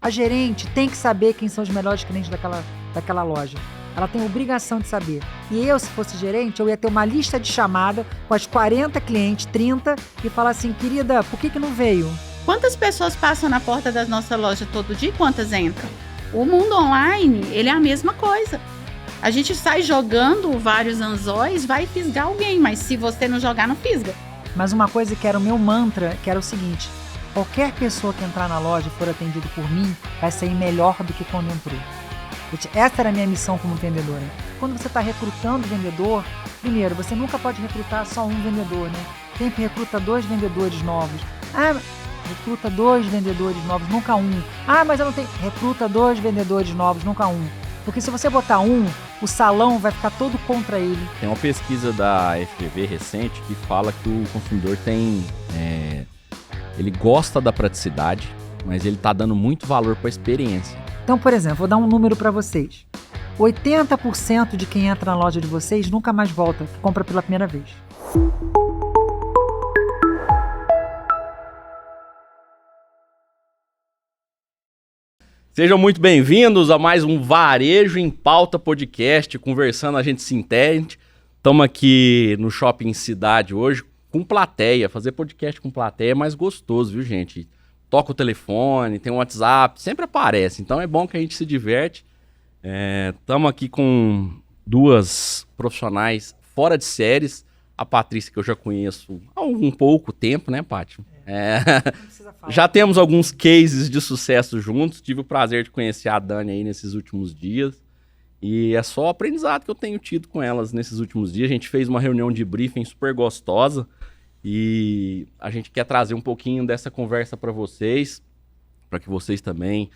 A gerente tem que saber quem são os melhores clientes daquela loja. Ela tem a obrigação de saber. E eu, se fosse gerente, eu ia ter uma lista de chamada com as 40 clientes, 30, e falar assim, querida, por que não veio? Quantas pessoas passam na porta da nossa loja todo dia e quantas entram? O mundo online, ele é a mesma coisa. A gente sai jogando vários anzóis, vai fisgar alguém, mas se você não jogar, não fisga. Mas uma coisa que era o meu mantra, que era o seguinte, qualquer pessoa que entrar na loja e for atendido por mim, vai sair melhor do que quando entrou. Essa era a minha missão como vendedora. Quando você está recrutando vendedor, primeiro, você nunca pode recrutar só um vendedor, né? Sempre recruta 2 vendedores novos. Recruta 2 vendedores novos, nunca um. Mas eu não tenho... Recruta 2 vendedores novos, nunca um. Porque se você botar um, o salão vai ficar todo contra ele. Tem uma pesquisa da FGV recente que fala que o consumidor tem... ele gosta da praticidade, mas ele está dando muito valor para a experiência. Então, por exemplo, vou dar um número para vocês. 80% de quem entra na loja de vocês nunca mais volta, compra pela primeira vez. Sejam muito bem-vindos a mais um Varejo em Pauta podcast, conversando, a gente se entende. Estamos aqui no Shopping Cidade hoje com plateia. Fazer podcast com plateia é mais gostoso, viu, gente? Toca o telefone, tem um WhatsApp, sempre aparece. Então é bom que a gente se diverte. Estamos aqui com 2 profissionais fora de séries. A Patrícia, que eu já conheço há um pouco tempo, né, Paty? Já temos alguns cases de sucesso juntos. Tive o prazer de conhecer a Dani aí nesses últimos dias. E é só aprendizado que eu tenho tido com elas nesses últimos dias. A gente fez uma reunião de briefing super gostosa. E a gente quer trazer um pouquinho dessa conversa para vocês. Para que vocês também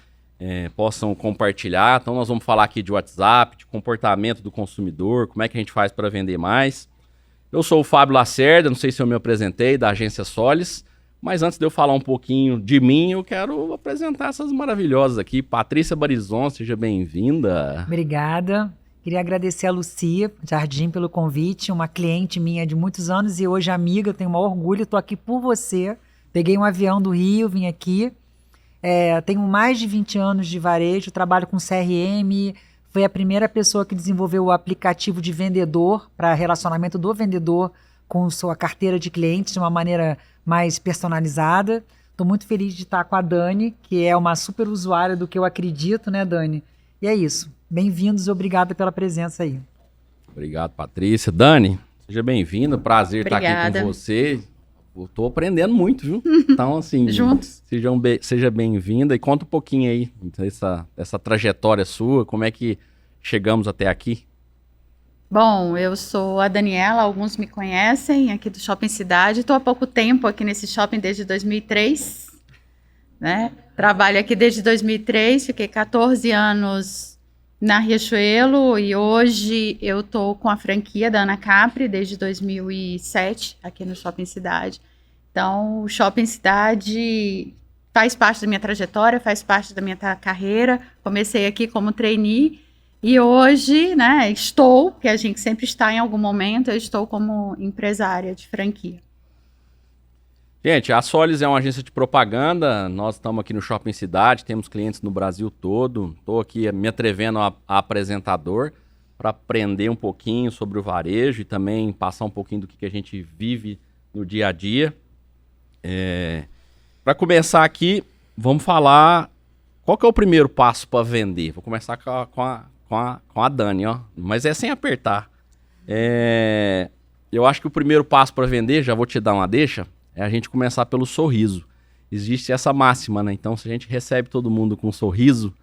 possam compartilhar. Então nós vamos falar aqui de WhatsApp, de comportamento do consumidor. Como é que a gente faz para vender mais. Eu sou o Fábio Lacerda, não sei se eu me apresentei, da Agência Solis. Mas antes de eu falar um pouquinho de mim, eu quero apresentar essas maravilhosas aqui. Patrícia Barizon, seja bem-vinda. Obrigada. Queria agradecer a Lucia Jardim pelo convite, uma cliente minha de muitos anos e hoje amiga, tenho o maior orgulho, estou aqui por você. Peguei um avião do Rio, vim aqui. Tenho mais de 20 anos de varejo, trabalho com CRM, fui a primeira pessoa que desenvolveu o aplicativo de vendedor para relacionamento do vendedor com sua carteira de clientes de uma maneira mais personalizada. Estou muito feliz de estar com a Dani, que é uma super usuária do que eu acredito, né, Dani? E é isso. Bem-vindos e obrigada pela presença aí. Obrigado, Patrícia. Dani, seja bem-vinda. Prazer Obrigada. estar aqui com você. Estou aprendendo muito, viu? Então, assim, Juntos. Seja bem-vinda e conta um pouquinho aí dessa trajetória sua, como é que chegamos até aqui. Bom, eu sou a Daniela, alguns me conhecem aqui do Shopping Cidade. Estou há pouco tempo aqui nesse shopping desde 2003, né? Trabalho aqui desde 2003, fiquei 14 anos na Riachuelo e hoje eu estou com a franquia da Ana Capri desde 2007 aqui no Shopping Cidade. Então, o Shopping Cidade faz parte da minha trajetória, faz parte da minha carreira. Comecei aqui como trainee. E hoje, né, que a gente sempre está em algum momento, eu estou como empresária de franquia. Gente, a Solis é uma agência de propaganda, nós estamos aqui no Shopping Cidade, temos clientes no Brasil todo. Estou aqui me atrevendo a apresentador para aprender um pouquinho sobre o varejo e também passar um pouquinho do que a gente vive no dia a dia. Para começar aqui, vamos falar qual que é o primeiro passo para vender. Vou começar com a Dani, ó, mas é sem apertar. Eu acho que o primeiro passo para vender, já vou te dar uma deixa, é a gente começar pelo sorriso. Existe essa máxima, né? Então, se a gente recebe todo mundo com um sorriso,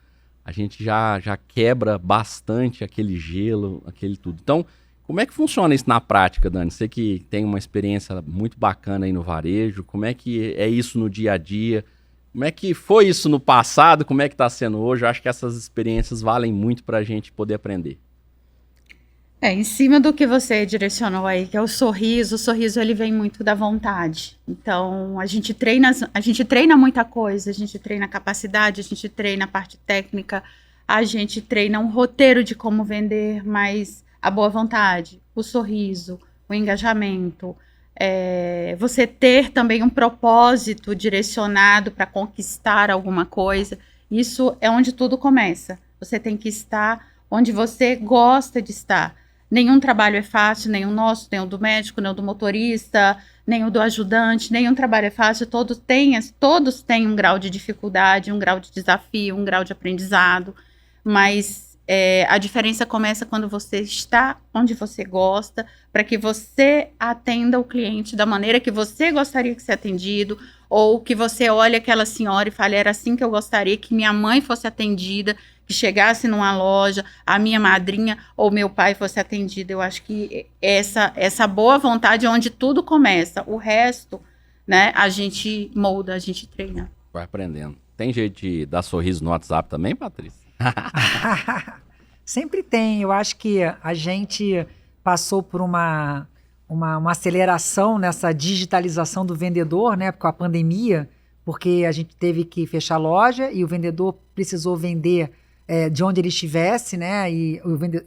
a gente já quebra bastante aquele gelo, aquele tudo. Então, como é que funciona isso na prática, Dani? Você que tem uma experiência muito bacana aí no varejo, como é que é isso no dia a dia? Como é que foi isso no passado? Como é que está sendo hoje? Eu acho que essas experiências valem muito para a gente poder aprender. Em cima do que você direcionou aí, que é o sorriso ele vem muito da vontade. Então, a gente treina muita coisa, a gente treina capacidade, a gente treina a parte técnica, a gente treina um roteiro de como vender, mas a boa vontade, o sorriso, o engajamento, você ter também um propósito direcionado para conquistar alguma coisa. Isso é onde tudo começa. Você tem que estar onde você gosta de estar. Nenhum trabalho é fácil, nem o nosso, nem o do médico, nem o do motorista, nem o do ajudante, nenhum trabalho é fácil, todos têm um grau de dificuldade, um grau de desafio, um grau de aprendizado, mas a diferença começa quando você está onde você gosta, para que você atenda o cliente da maneira que você gostaria que seja atendido, ou que você olhe aquela senhora e fale, era assim que eu gostaria que minha mãe fosse atendida, que chegasse numa loja, a minha madrinha ou meu pai fosse atendido. Eu acho que essa boa vontade é onde tudo começa. O resto, né, a gente molda, a gente treina. Vai aprendendo. Tem jeito de dar sorriso no WhatsApp também, Patrícia? Sempre tem. Eu acho que a gente passou por uma aceleração nessa digitalização do vendedor, né, com a pandemia, porque a gente teve que fechar a loja e o vendedor precisou vender de onde ele estivesse, né? E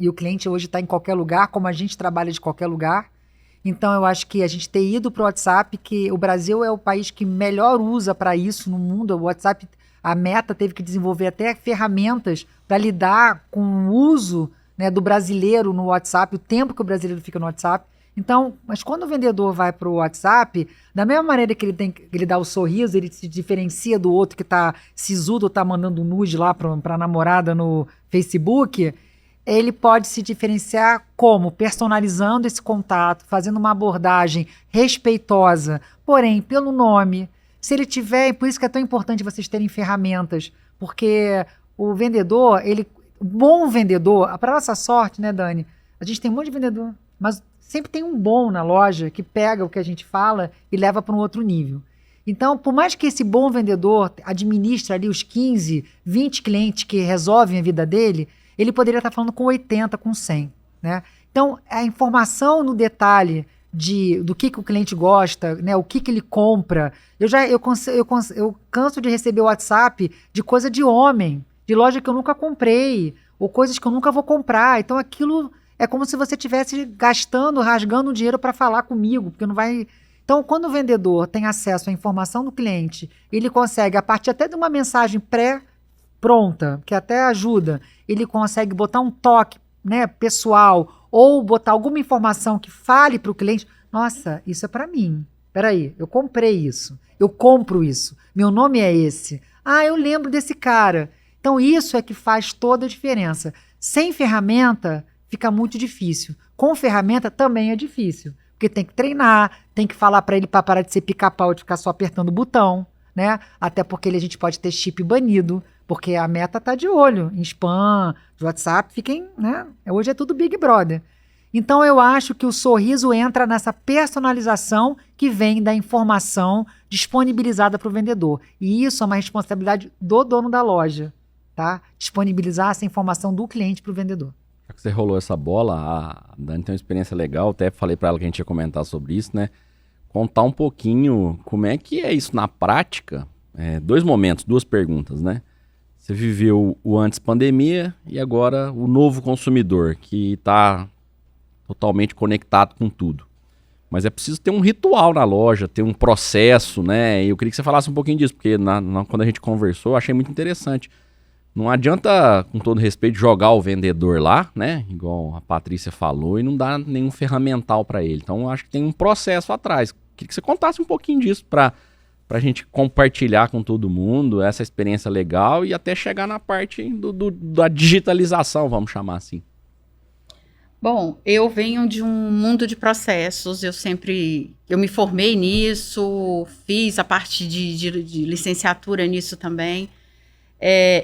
o cliente hoje está em qualquer lugar, como a gente trabalha de qualquer lugar. Então, eu acho que a gente ter ido para o WhatsApp, que o Brasil é o país que melhor usa para isso no mundo. O WhatsApp, a Meta teve que desenvolver até ferramentas para lidar com o uso, né, do brasileiro no WhatsApp, o tempo que o brasileiro fica no WhatsApp. Então, mas quando o vendedor vai para o WhatsApp, da mesma maneira que ele dá o sorriso, ele se diferencia do outro que está sisudo ou está mandando nude lá para a namorada no Facebook, ele pode se diferenciar como? Personalizando esse contato, fazendo uma abordagem respeitosa, porém, pelo nome. Se ele tiver, por isso que é tão importante vocês terem ferramentas, porque o vendedor, o bom vendedor, para nossa sorte, né, Dani? A gente tem um monte de vendedor, mas sempre tem um bom na loja que pega o que a gente fala e leva para um outro nível. Então, por mais que esse bom vendedor administre ali os 15, 20 clientes que resolvem a vida dele, ele poderia estar falando com 80, com 100, né? Então, a informação no detalhe do que o cliente gosta, né, o que ele compra. Eu canso de receber WhatsApp de coisa de homem, de loja que eu nunca comprei, ou coisas que eu nunca vou comprar. Então, aquilo é como se você estivesse rasgando dinheiro para falar comigo, porque não vai. Então, quando o vendedor tem acesso à informação do cliente, ele consegue, a partir até de uma mensagem pré-pronta, que até ajuda, ele consegue botar um toque, né, pessoal, ou botar alguma informação que fale para o cliente. Nossa, isso é para mim. Peraí, eu comprei isso. Eu compro isso. Meu nome é esse. Ah, eu lembro desse cara. Então, isso é que faz toda a diferença. Sem ferramenta, fica muito difícil. Com ferramenta também é difícil, porque tem que treinar, tem que falar para ele para parar de ser pica-pau e ficar só apertando o botão, né? Até porque a gente pode ter chip banido, porque a Meta tá de olho em spam, de WhatsApp, fiquem, né? Hoje é tudo Big Brother. Então eu acho que o sorriso entra nessa personalização que vem da informação disponibilizada para o vendedor. E isso é uma responsabilidade do dono da loja, tá? Disponibilizar essa informação do cliente para o vendedor. Já que você rolou essa bola, a Dani tem uma experiência legal, até falei para ela que a gente ia comentar sobre isso, né? Contar um pouquinho como é que é isso na prática. 2 momentos, 2 perguntas, né? Você viveu o antes pandemia e agora o novo consumidor, que está totalmente conectado com tudo. Mas é preciso ter um ritual na loja, ter um processo, né? E eu queria que você falasse um pouquinho disso, porque quando a gente conversou, eu achei muito interessante. Não adianta, com todo respeito, jogar o vendedor lá, né? Igual a Patrícia falou, e não dar nenhum ferramental para ele. Então, eu acho que tem um processo atrás. Queria que você contasse um pouquinho disso para a gente compartilhar com todo mundo essa experiência legal e até chegar na parte da digitalização, vamos chamar assim. Bom, eu venho de um mundo de processos, eu me formei nisso, fiz a parte de licenciatura nisso também.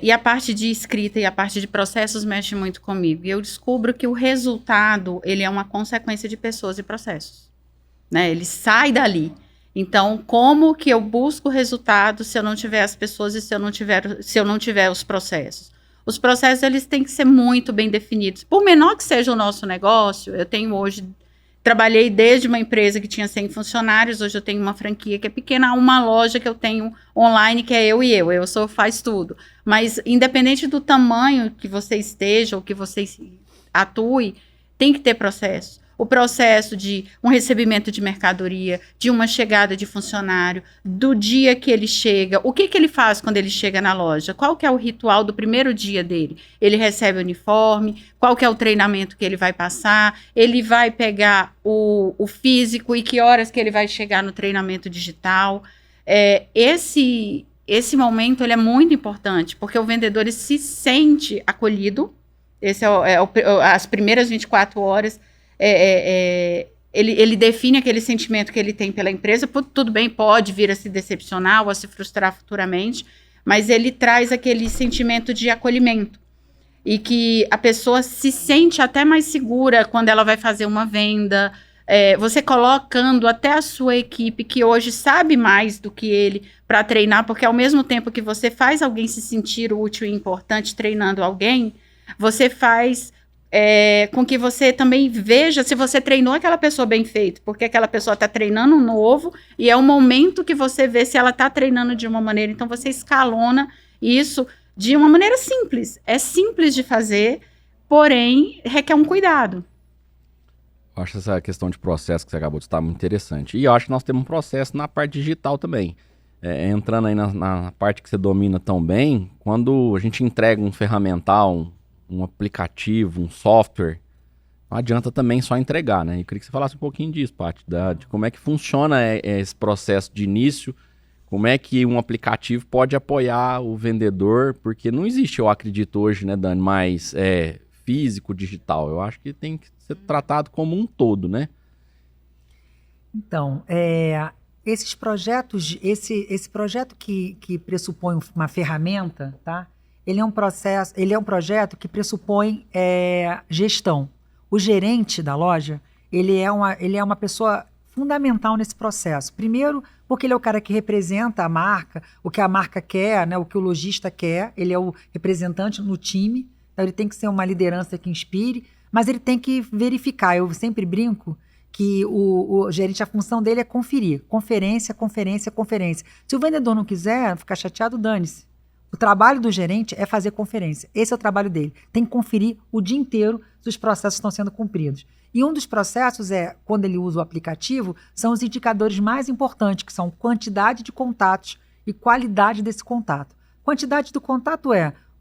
E a parte de escrita e a parte de processos mexe muito comigo. E eu descubro que o resultado, ele é uma consequência de pessoas e processos, né? Ele sai dali. Então, como que eu busco resultado se eu não tiver as pessoas e se eu não tiver os processos? Os processos, eles têm que ser muito bem definidos. Por menor que seja o nosso negócio, eu tenho hoje... Trabalhei desde uma empresa que tinha 100 funcionários, hoje eu tenho uma franquia que é pequena, a uma loja que eu tenho online, que é eu e eu faz tudo. Mas, independente do tamanho que você esteja ou que você atue, tem que ter processo. o processo de um recebimento de mercadoria, de uma chegada de funcionário, do dia que ele chega, o que ele faz quando ele chega na loja, qual que é o ritual do primeiro dia dele, ele recebe o uniforme, qual que é o treinamento que ele vai passar, ele vai pegar o físico e que horas que ele vai chegar no treinamento digital. Esse momento ele é muito importante, porque o vendedor ele se sente acolhido. Esse as primeiras 24 horas, ele define aquele sentimento que ele tem pela empresa. Tudo bem, pode vir a se decepcionar ou a se frustrar futuramente, mas ele traz aquele sentimento de acolhimento. E que a pessoa se sente até mais segura quando ela vai fazer uma venda, você colocando até a sua equipe, que hoje sabe mais do que ele, para treinar, porque ao mesmo tempo que você faz alguém se sentir útil e importante treinando alguém, você faz com que você também veja se você treinou aquela pessoa bem feito, porque aquela pessoa está treinando um novo, e é o momento que você vê se ela está treinando de uma maneira, então você escalona isso de uma maneira simples. É simples de fazer, porém requer um cuidado. Eu acho essa questão de processo que você acabou de citar muito interessante. E eu acho que nós temos um processo na parte digital também. Entrando aí na parte que você domina tão bem, quando a gente entrega um ferramental, um aplicativo, um software, não adianta também só entregar, né? Eu queria que você falasse um pouquinho disso, Paty, de como é que funciona esse processo de início, como é que um aplicativo pode apoiar o vendedor, porque não existe, eu acredito hoje, né, Dani, mais físico, digital. Eu acho que tem que ser tratado como um todo, né? Então, esses projetos, esse projeto que pressupõe uma ferramenta, tá? Ele é um projeto que pressupõe gestão. O gerente da loja, ele é uma pessoa fundamental nesse processo. Primeiro, porque ele é o cara que representa a marca, o que a marca quer, né, o que o lojista quer, ele é o representante no time, então ele tem que ser uma liderança que inspire, mas ele tem que verificar. Eu sempre brinco que o gerente, a função dele é conferir. Conferência. Se o vendedor não quiser ficar chateado, dane-se. O trabalho do gerente é fazer conferência. Esse é o trabalho dele. Tem que conferir o dia inteiro se os processos estão sendo cumpridos. E um dos processos quando ele usa o aplicativo, são os indicadores mais importantes, que são quantidade de contatos e qualidade desse contato. Quantidade do contato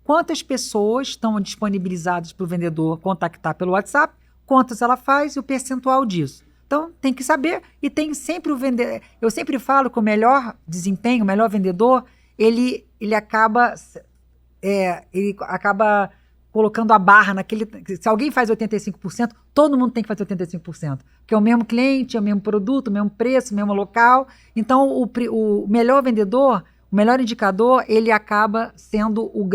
quantas pessoas estão disponibilizadas para o vendedor contactar pelo WhatsApp, quantas ela faz e o percentual disso. Então, tem que saber, e tem sempre o vendedor. Eu sempre falo que o melhor desempenho, o melhor vendedor, ele acaba colocando a barra naquele. Se alguém faz 85%, todo mundo tem que fazer 85%. Porque é o mesmo cliente, é o mesmo produto, o mesmo preço, o mesmo local. Então, o melhor vendedor, o melhor indicador, ele acaba sendo o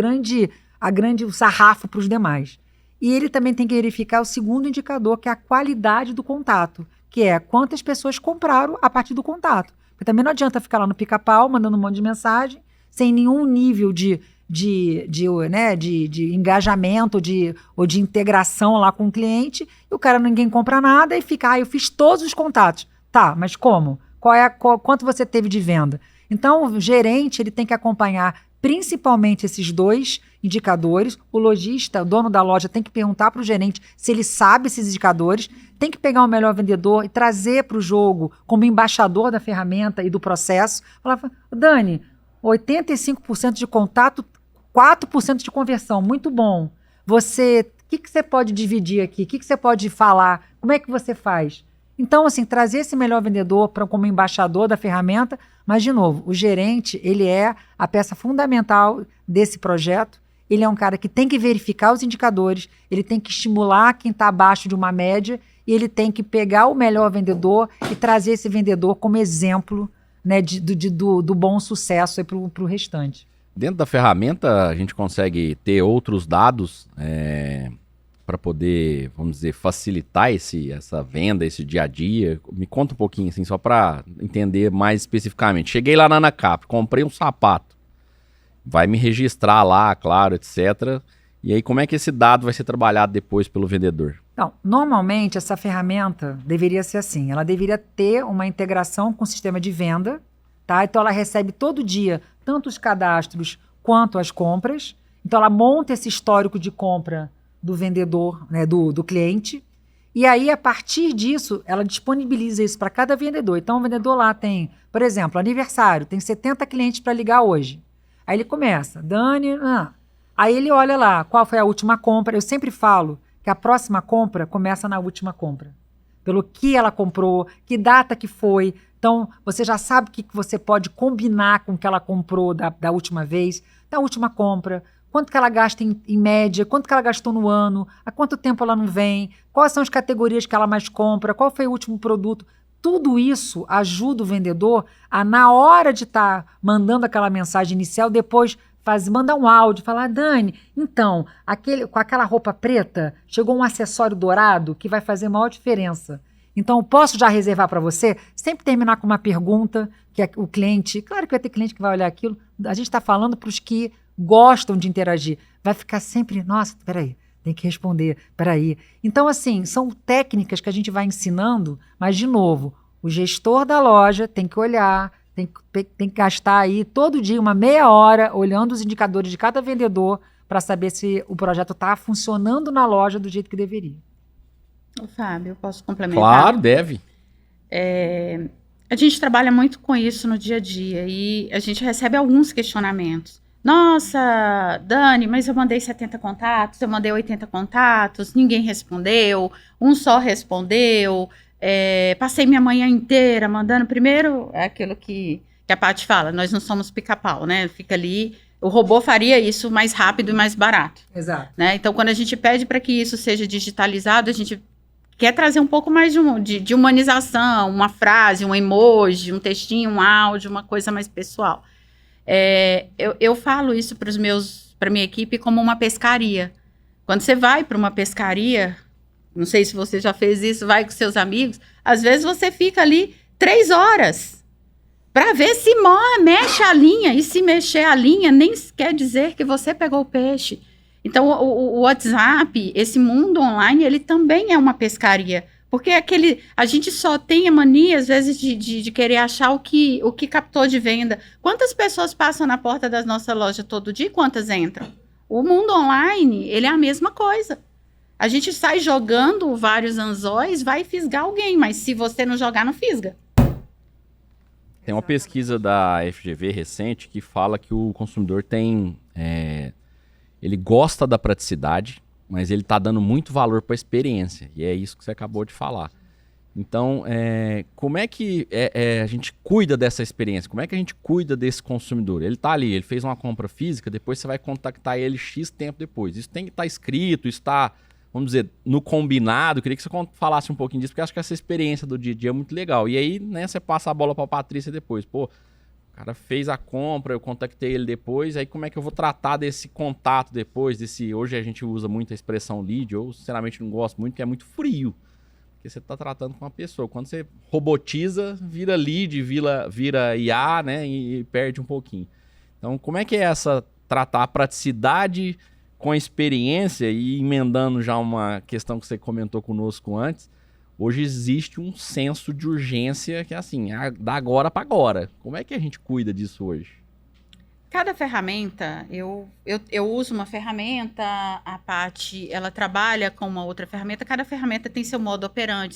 sarrafo para os demais. E ele também tem que verificar o segundo indicador, que é a qualidade do contato, que é quantas pessoas compraram a partir do contato. Porque também não adianta ficar lá no pica-pau, mandando um monte de mensagem, sem nenhum nível de engajamento ou de integração lá com o cliente, e o cara ninguém compra nada e fica, eu fiz todos os contatos. Tá, mas como? Quanto você teve de venda? Então, o gerente ele tem que acompanhar principalmente esses dois indicadores. O lojista, o dono da loja, tem que perguntar para o gerente se ele sabe esses indicadores, tem que pegar o melhor vendedor e trazer para o jogo como embaixador da ferramenta e do processo. Falar, Dani, 85% de contato, 4% de conversão, muito bom. O que você pode dividir aqui? O que você pode falar? Como é que você faz? Então, assim, trazer esse melhor vendedor como embaixador da ferramenta, mas, de novo, o gerente, ele é a peça fundamental desse projeto. Ele é um cara que tem que verificar os indicadores, ele tem que estimular quem está abaixo de uma média, e ele tem que pegar o melhor vendedor e trazer esse vendedor como exemplo, né, do bom sucesso para o restante. Dentro da ferramenta, a gente consegue ter outros dados para poder, vamos dizer, facilitar essa venda, esse dia a dia. Me conta um pouquinho, assim, só para entender mais especificamente. Cheguei lá na ANACAP, comprei um sapato. Vai me registrar lá, claro, etc. E aí, como é que esse dado vai ser trabalhado depois pelo vendedor? Então, normalmente, essa ferramenta deveria ser assim. Ela deveria ter uma integração com o sistema de venda, tá? Então, ela recebe todo dia tanto os cadastros quanto as compras. Então, ela monta esse histórico de compra do vendedor, né, do cliente. E aí, a partir disso, ela disponibiliza isso para cada vendedor. Então, o vendedor lá tem, por exemplo, aniversário, tem 70 clientes para ligar hoje. Aí ele começa, Dani... Aí ele olha lá, qual foi a última compra. Eu sempre falo que a próxima compra começa na última compra. Pelo que ela comprou, que data que foi. Então, você já sabe o que você pode combinar com o que ela comprou da última vez, da última compra, quanto que ela gasta em média, quanto que ela gastou no ano, há quanto tempo ela não vem, quais são as categorias que ela mais compra, qual foi o último produto. Tudo isso ajuda o vendedor a, na hora de estar mandando aquela mensagem inicial, depois mandar um áudio, falar, Dani, então, com aquela roupa preta, chegou um acessório dourado que vai fazer maior diferença. Então, posso já reservar para você? Sempre terminar com uma pergunta, que o cliente, claro que vai ter cliente que vai olhar aquilo, a gente está falando para os que gostam de interagir. Vai ficar sempre, nossa, peraí, tem que responder, peraí. Então, assim, são técnicas que a gente vai ensinando, mas, de novo, o gestor da loja tem que olhar, tem que gastar aí todo dia uma meia hora olhando os indicadores de cada vendedor para saber se o projeto está funcionando na loja do jeito que deveria. Ô, Fábio, eu posso complementar? Claro, deve. A gente trabalha muito com isso no dia a dia e a gente recebe alguns questionamentos. Nossa, Dani, mas eu mandei 70 contatos, eu mandei 80 contatos, ninguém respondeu, um só respondeu, passei minha manhã inteira mandando. Primeiro, é aquilo que a Paty fala, nós não somos pica-pau, né? Fica ali, o robô faria isso mais rápido e mais barato. Exato. Né? Então, quando a gente pede para que isso seja digitalizado, a gente quer trazer um pouco mais de humanização, uma frase, um emoji, um textinho, um áudio, uma coisa mais pessoal. Eu falo isso para minha equipe como uma pescaria. Quando você vai para uma pescaria, não sei se você já fez isso, vai com seus amigos, às vezes você fica ali 3 horas para ver se mexe a linha, e se mexer a linha nem quer dizer que você pegou o peixe. Então, o WhatsApp, esse mundo online, ele também é uma pescaria. Porque a gente só tem a mania, às vezes, de querer achar o que captou de venda. Quantas pessoas passam na porta da nossa loja todo dia e quantas entram? O mundo online, ele é a mesma coisa. A gente sai jogando vários anzóis, vai fisgar alguém, mas se você não jogar, não fisga. Tem uma pesquisa da FGV recente que fala que o consumidor tem... ele gosta da praticidade, mas ele está dando muito valor para a experiência. E é isso que você acabou de falar. Então, como é que a gente cuida dessa experiência? Como é que a gente cuida desse consumidor? Ele está ali, ele fez uma compra física, depois você vai contactar ele X tempo depois. Isso tem que estar escrito, isso está, vamos dizer, no combinado. Eu queria que você falasse um pouquinho disso, porque eu acho que essa experiência do dia a dia é muito legal. E aí, né, você passa a bola para a Patrícia depois. Pô, o cara fez a compra, eu contactei ele depois, aí como é que eu vou tratar desse contato depois, hoje a gente usa muito a expressão lead, eu sinceramente não gosto muito, porque é muito frio, porque você está tratando com uma pessoa. Quando você robotiza, vira lead, vira IA, né, e perde um pouquinho. Então, como é que é tratar a praticidade com a experiência, e emendando já uma questão que você comentou conosco antes, hoje existe um senso de urgência que é assim, da agora para agora. Como é que a gente cuida disso hoje? Cada ferramenta, eu uso uma ferramenta, a Paty, ela trabalha com uma outra ferramenta, cada ferramenta tem seu modo operante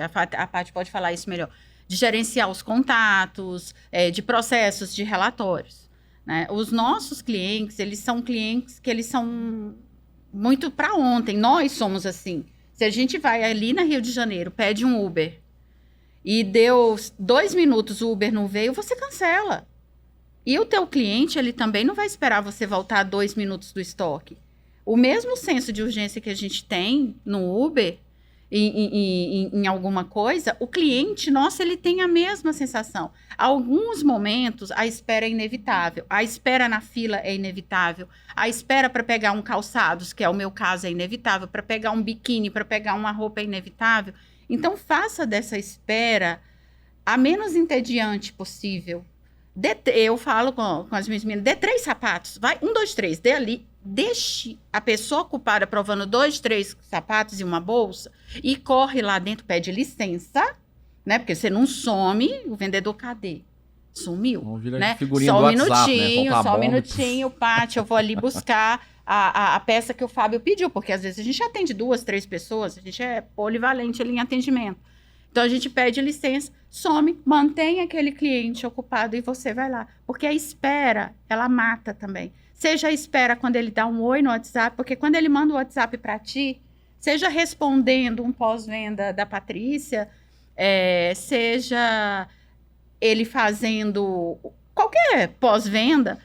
a Paty pode falar isso melhor, de gerenciar os contatos, de processos, de relatórios. Né? Os nossos clientes, eles são clientes que eles são muito para ontem, nós somos assim. Se a gente vai ali na Rio de Janeiro, pede um Uber e deu 2 minutos, o Uber não veio, você cancela. E o teu cliente, ele também não vai esperar você voltar 2 minutos do estoque. O mesmo senso de urgência que a gente tem no Uber, em alguma coisa, o cliente, nossa, ele tem a mesma sensação. Alguns momentos, a espera é inevitável. A espera na fila é inevitável. A espera para pegar um calçados, que é o meu caso, é inevitável. Para pegar um biquíni, para pegar uma roupa é inevitável. Então, faça dessa espera a menos entediante possível. Eu falo com as minhas meninas, dê 3 sapatos. Vai, 1, 2, 3, dê ali. Deixe a pessoa ocupada provando 2, 3 sapatos e uma bolsa e corre lá dentro, pede licença, né? Porque você não some, o vendedor, cadê? Sumiu, né? Só um minutinho, Paty, eu vou ali buscar. a peça que o Fábio pediu, porque às vezes a gente atende 2, 3 pessoas, a gente é polivalente ali em atendimento. Então a gente pede licença, some, mantém aquele cliente ocupado e você vai lá. Porque a espera, ela mata também. Seja a espera quando ele dá um oi no WhatsApp, porque quando ele manda o WhatsApp para ti, seja respondendo um pós-venda da Patrícia, seja ele fazendo qualquer pós-venda,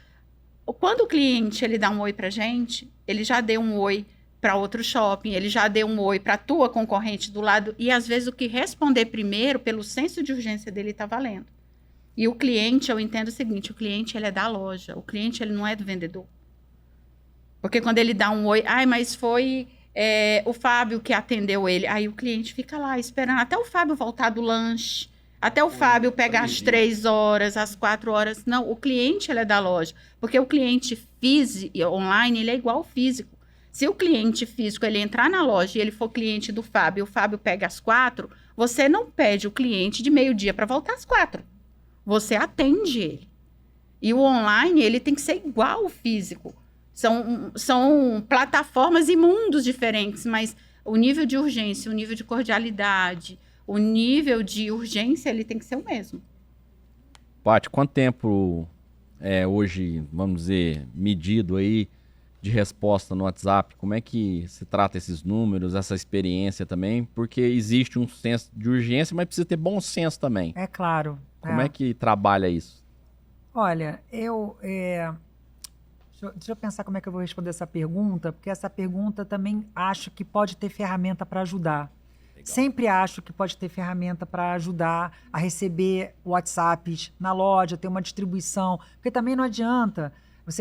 quando o cliente ele dá um oi pra gente, ele já deu um oi para outro shopping, ele já deu um oi para a tua concorrente do lado, e às vezes o que responder primeiro, pelo senso de urgência dele, está valendo. E o cliente, eu entendo o seguinte, o cliente ele é da loja, o cliente ele não é do vendedor. Porque quando ele dá um oi, mas foi o Fábio que atendeu ele, aí o cliente fica lá esperando até o Fábio voltar do lanche, até o Fábio pegar às 3 horas, às 4 horas. Não, o cliente ele é da loja, porque o cliente físico, online, ele é igual ao físico. Se o cliente físico ele entrar na loja e ele for cliente do Fábio, e o Fábio pega às 4, você não pede o cliente de meio-dia para voltar às 4. Você atende ele. E o online, ele tem que ser igual ao físico. São plataformas e mundos diferentes, mas o nível de urgência, o nível de cordialidade, o nível de urgência, ele tem que ser o mesmo. Paty, quanto tempo hoje, vamos dizer, medido aí de resposta no WhatsApp? Como é que se trata esses números, essa experiência também? Porque existe um senso de urgência, mas precisa ter bom senso também. É claro. Como é que trabalha isso? Olha, deixa eu pensar como é que eu vou responder essa pergunta, porque essa pergunta também acho que pode ter ferramenta para ajudar. Legal. Sempre acho que pode ter ferramenta para ajudar a receber WhatsApps na loja, ter uma distribuição, porque também não adianta.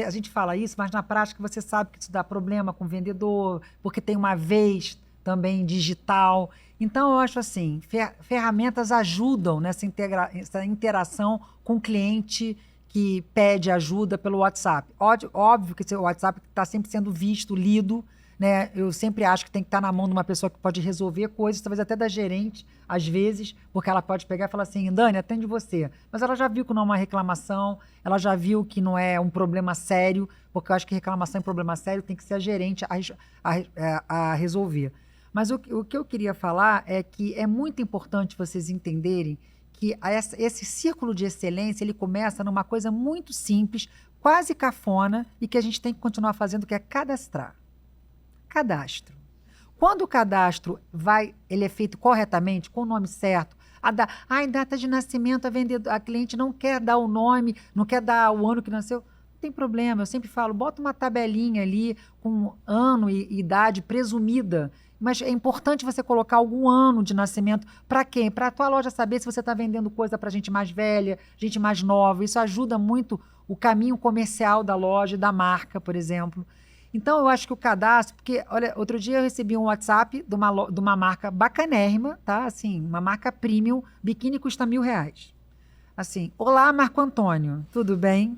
A gente fala isso, mas na prática você sabe que isso dá problema com o vendedor, porque tem uma vez também digital. Então, eu acho assim, ferramentas ajudam nessa interação com o cliente que pede ajuda pelo WhatsApp. Óbvio que o WhatsApp está sempre sendo visto, lido, né? Eu sempre acho que tem que estar na mão de uma pessoa que pode resolver coisas, talvez até da gerente, às vezes, porque ela pode pegar e falar assim, Dani, atende você. Mas ela já viu que não é uma reclamação, ela já viu que não é um problema sério, porque eu acho que reclamação e problema sério tem que ser a gerente a resolver. Mas o que eu queria falar é que é muito importante vocês entenderem que esse círculo de excelência, ele começa numa coisa muito simples, quase cafona, e que a gente tem que continuar fazendo, que é cadastrar. Cadastro. Quando o cadastro ele é feito corretamente, com o nome certo, data de nascimento, a cliente não quer dar o nome, não quer dar o ano que nasceu, não tem problema, eu sempre falo, bota uma tabelinha ali com ano e idade presumida, mas é importante você colocar algum ano de nascimento. Para quem? Para a tua loja saber se você está vendendo coisa para gente mais velha, gente mais nova. Isso ajuda muito o caminho comercial da loja, da marca, por exemplo. Então, eu acho que o cadastro... Porque, olha, outro dia eu recebi um WhatsApp de uma marca bacanérrima, tá? Assim, uma marca premium, biquíni custa R$1.000. Assim, olá, Marco Antônio, tudo bem?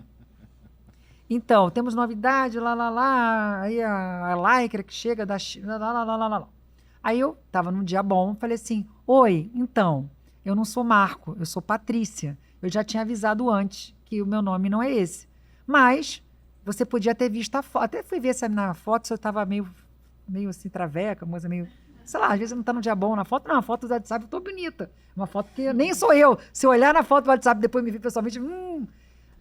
Então, temos novidade, aí a Lycra que chega da China, Aí eu tava num dia bom, falei assim, oi, então, eu não sou Marco, eu sou Patrícia. Eu já tinha avisado antes que o meu nome não é esse. Mas você podia ter visto a foto. Até fui ver se na foto se eu tava meio assim, traveca, coisa meio... Sei lá, às vezes não tá no dia bom na foto. Não, a foto do WhatsApp eu tô bonita. Uma foto que nem sou eu. Se eu olhar na foto do WhatsApp e depois me ver pessoalmente...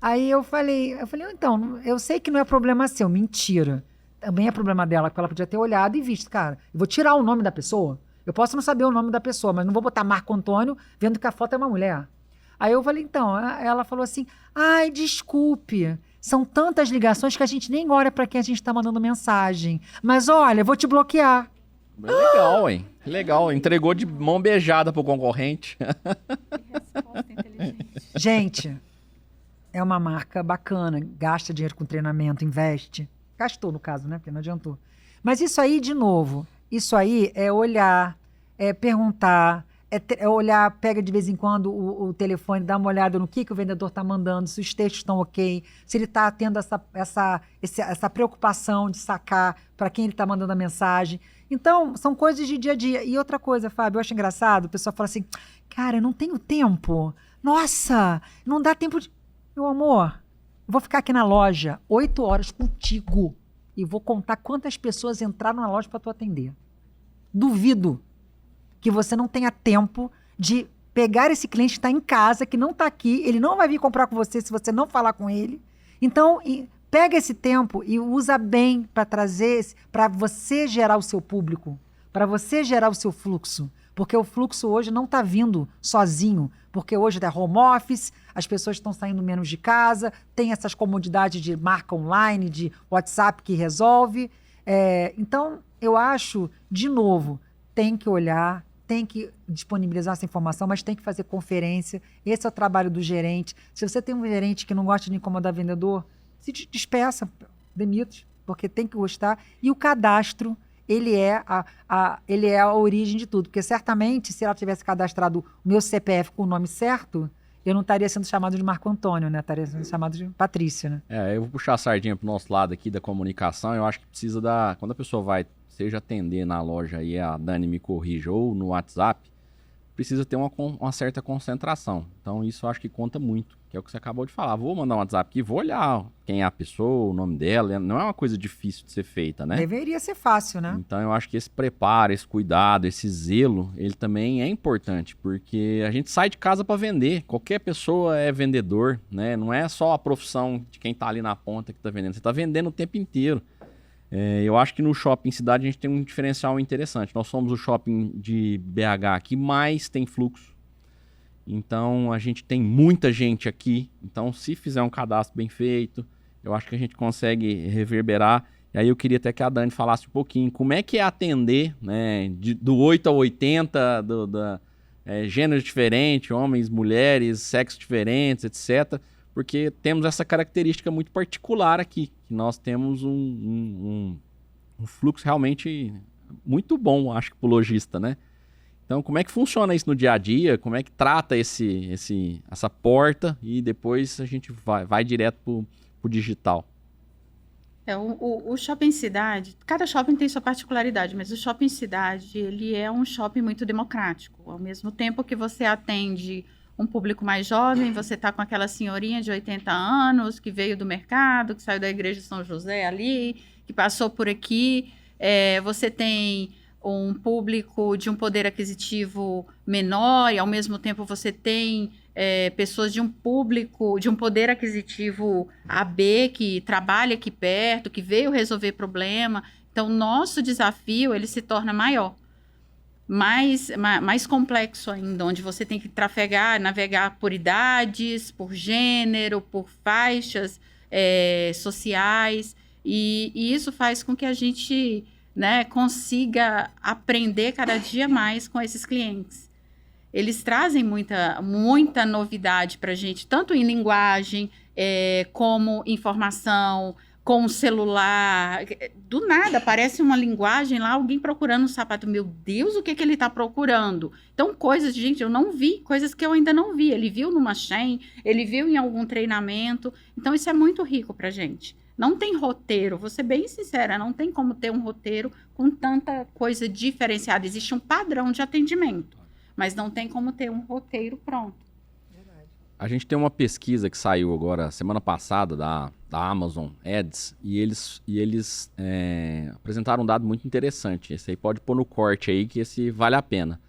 Aí eu falei, então, eu sei que não é problema seu, mentira. Também é problema dela, porque ela podia ter olhado e visto, cara, eu vou tirar o nome da pessoa. Eu posso não saber o nome da pessoa, mas não vou botar Marco Antônio vendo que a foto é uma mulher. Aí eu falei, então, ela falou assim, ai, desculpe, são tantas ligações que a gente nem olha para quem a gente tá mandando mensagem. Mas olha, eu vou te bloquear. Legal, hein? Legal, entregou de mão beijada pro concorrente. Que resposta inteligente. Gente... É uma marca bacana, gasta dinheiro com treinamento, investe. Gastou, no caso, né? Porque não adiantou. Mas isso aí, de novo, isso aí é olhar, é perguntar, é olhar, pega de vez em quando o telefone, dá uma olhada no que o vendedor está mandando, se os textos estão ok, se ele está tendo essa preocupação de sacar para quem ele está mandando a mensagem. Então, são coisas de dia a dia. E outra coisa, Fábio, eu acho engraçado, o pessoal fala assim, cara, eu não tenho tempo. Nossa, não dá tempo de... Meu amor, eu vou ficar aqui na loja 8 horas contigo. e vou contar quantas pessoas entraram na loja para tu atender. Duvido que você não tenha tempo de pegar esse cliente que está em casa, que não está aqui, ele não vai vir comprar com você se você não falar com ele. Então, pega esse tempo e usa bem para trazer, para você gerar o seu público, para você gerar o seu fluxo. Porque o fluxo hoje não está vindo sozinho, porque hoje é home office, as pessoas estão saindo menos de casa, tem essas comodidades de marca online, de WhatsApp que resolve. Então, eu acho, de novo, tem que olhar, tem que disponibilizar essa informação, mas tem que fazer conferência. Esse é o trabalho do gerente. Se você tem um gerente que não gosta de incomodar vendedor, se despeça, demite, porque tem que gostar. E o cadastro, ele é a origem de tudo. Porque certamente, se ela tivesse cadastrado o meu CPF com o nome certo, eu não estaria sendo chamado de Marco Antônio, né? Estaria sendo chamado de Patrícia, né? Eu vou puxar a sardinha pro nosso lado aqui da comunicação. Eu acho que precisa quando a pessoa vai, seja atender na loja e a Dani me corrija, ou no WhatsApp, precisa ter uma certa concentração. Então isso eu acho que conta muito, que é o que você acabou de falar. Vou mandar um WhatsApp aqui, vou olhar quem é a pessoa, o nome dela. Não é uma coisa difícil de ser feita, né? Deveria ser fácil, né? Então eu acho que esse preparo, esse cuidado, esse zelo, ele também é importante, porque a gente sai de casa para vender. Qualquer pessoa é vendedor, né? Não é só a profissão de quem tá ali na ponta que tá vendendo. Você tá vendendo o tempo inteiro. Eu acho que no Shopping Cidade a gente tem um diferencial interessante. Nós somos o shopping de BH que mais tem fluxo. Então a gente tem muita gente aqui. Então se fizer um cadastro bem feito, eu acho que a gente consegue reverberar. E aí eu queria até que a Dani falasse um pouquinho como é que é atender, né, do 8 ao 80, gêneros diferentes, homens, mulheres, sexos diferentes, etc. Porque temos essa característica muito particular aqui, que nós temos um fluxo realmente muito bom, acho que pro lojista, né? Então, como é que funciona isso no dia a dia? Como é que trata essa porta e depois a gente vai direto pro digital? O Shopping Cidade, cada shopping tem sua particularidade, mas o Shopping Cidade, ele é um shopping muito democrático. Ao mesmo tempo que você atende um público mais jovem, você está com aquela senhorinha de 80 anos que veio do mercado, que saiu da igreja de São José ali, que passou por aqui. Você tem um público de um poder aquisitivo menor e, ao mesmo tempo, você tem pessoas de um público, de um poder aquisitivo AB, que trabalha aqui perto, que veio resolver problema. Então, nosso desafio, ele se torna maior. Mais complexo ainda, onde você tem que navegar por idades, por gênero, por faixas sociais, e isso faz com que a gente, né, consiga aprender cada dia mais com esses clientes. Eles trazem muita novidade para a gente, tanto em linguagem, como informação, com o celular. Do nada, aparece uma linguagem lá, alguém procurando um sapato. Meu Deus, o que ele está procurando? Então, gente, eu não vi, coisas que eu ainda não vi. Ele viu numa Shein, ele viu em algum treinamento. Então, isso é muito rico para a gente. Não tem roteiro, vou ser bem sincera, não tem como ter um roteiro com tanta coisa diferenciada. Existe um padrão de atendimento, mas não tem como ter um roteiro pronto. A gente tem uma pesquisa que saiu agora, semana passada, da Amazon Ads, e eles apresentaram um dado muito interessante. Esse aí pode pôr no corte aí, que esse vale a pena.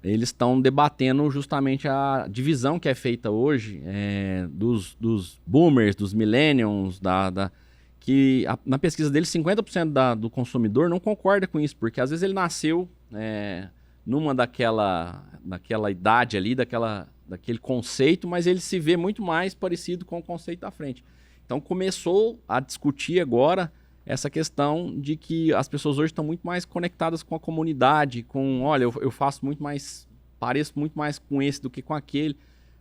Eles estão debatendo justamente a divisão que é feita hoje dos boomers, dos millennials, que na pesquisa deles 50% do consumidor não concorda com isso, porque às vezes ele nasceu numa daquela idade ali, daquele conceito, mas ele se vê muito mais parecido com o conceito da frente. Então começou a discutir agora essa questão de que as pessoas hoje estão muito mais conectadas com a comunidade, olha, eu faço muito mais, pareço muito mais com esse do que com aquele.